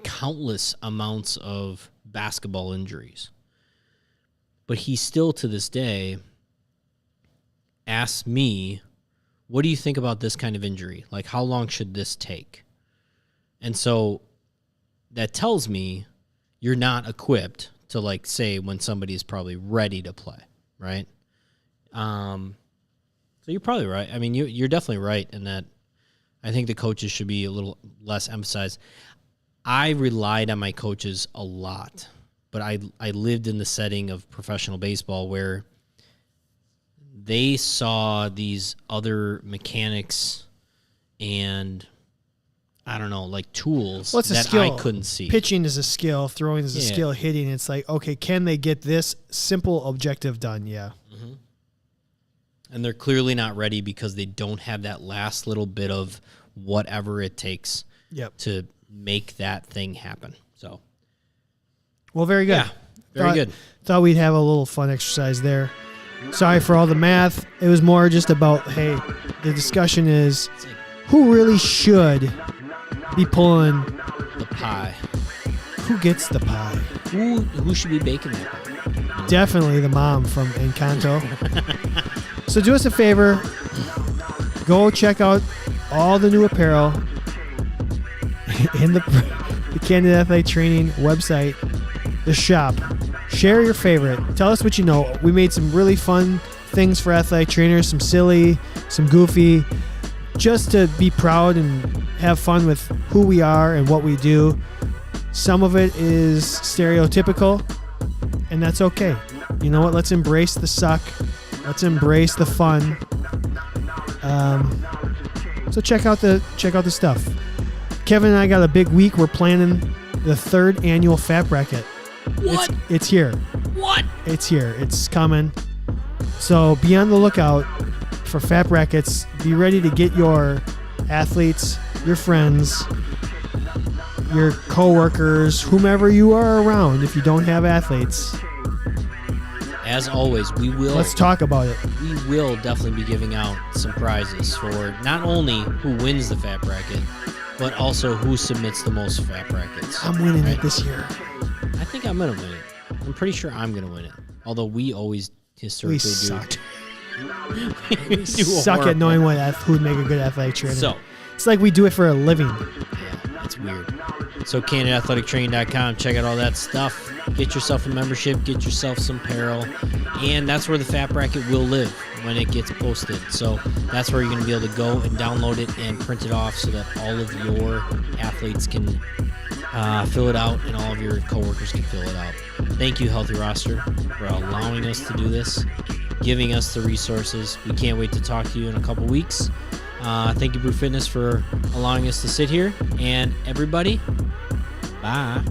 countless amounts of basketball injuries. But he still, to this day, asks me, what do you think about this kind of injury? Like, how long should this take? And so that tells me you're not equipped to, like, say when somebody is probably ready to play, right? So you're probably right. I mean, you're definitely right in that. I think the coaches should be a little less emphasized. I relied on my coaches a lot, but I lived in the setting of professional baseball where they saw these other mechanics and, I don't know, like tools that I couldn't see. Pitching is a skill. Throwing is a skill. Hitting, it's like, okay, can they get this simple objective done? Yeah. Mm-hmm. And they're clearly not ready because they don't have that last little bit of whatever it takes to make that thing happen. So, well, very good. Yeah, very good. Thought we'd have a little fun exercise there. Sorry for all the math. It was more just about, hey, the discussion is who really should be pulling the pie. Who gets the pie? Who should be baking that pie? Definitely the mom from Encanto. So do us a favor. Go check out all the new apparel in the Candid Athletic Training website, the shop. Share your favorite. Tell us what you know. We made some really fun things for athletic trainers, some silly, some goofy, just to be proud and have fun with who we are and what we do. Some of it is stereotypical, and that's okay. You know what? Let's embrace the suck. Let's embrace the fun. So check out the stuff. Kevin and I got a big week. We're planning the 3rd annual Fat Bracket. What? It's here. What? It's here. It's coming. So be on the lookout for Fat Brackets. Be ready to get your athletes, your friends, your coworkers, whomever you are around. If you don't have athletes, as always, let's talk about it. We will definitely be giving out some prizes for not only who wins the Fat Bracket, but also who submits the most Fat Brackets. I'm winning it this year. I think I'm going to win it. I'm pretty sure I'm going to win it. Although we always historically suck. We suck at knowing who would make a good athletic trainer. So, it's like we do it for a living. Yeah, it's weird. So CandidAthleticTraining.com, check out all that stuff. Get yourself a membership, get yourself some apparel, and that's where the Fat Bracket will live when it gets posted. So that's where you're going to be able to go and download it and print it off so that all of your athletes can fill it out and all of your coworkers can fill it out. Thank you, Healthy Roster, for allowing us to do this, giving us the resources. We can't wait to talk to you in a couple weeks. Thank you, Brew Fitness, for allowing us to sit here. And everybody, bye.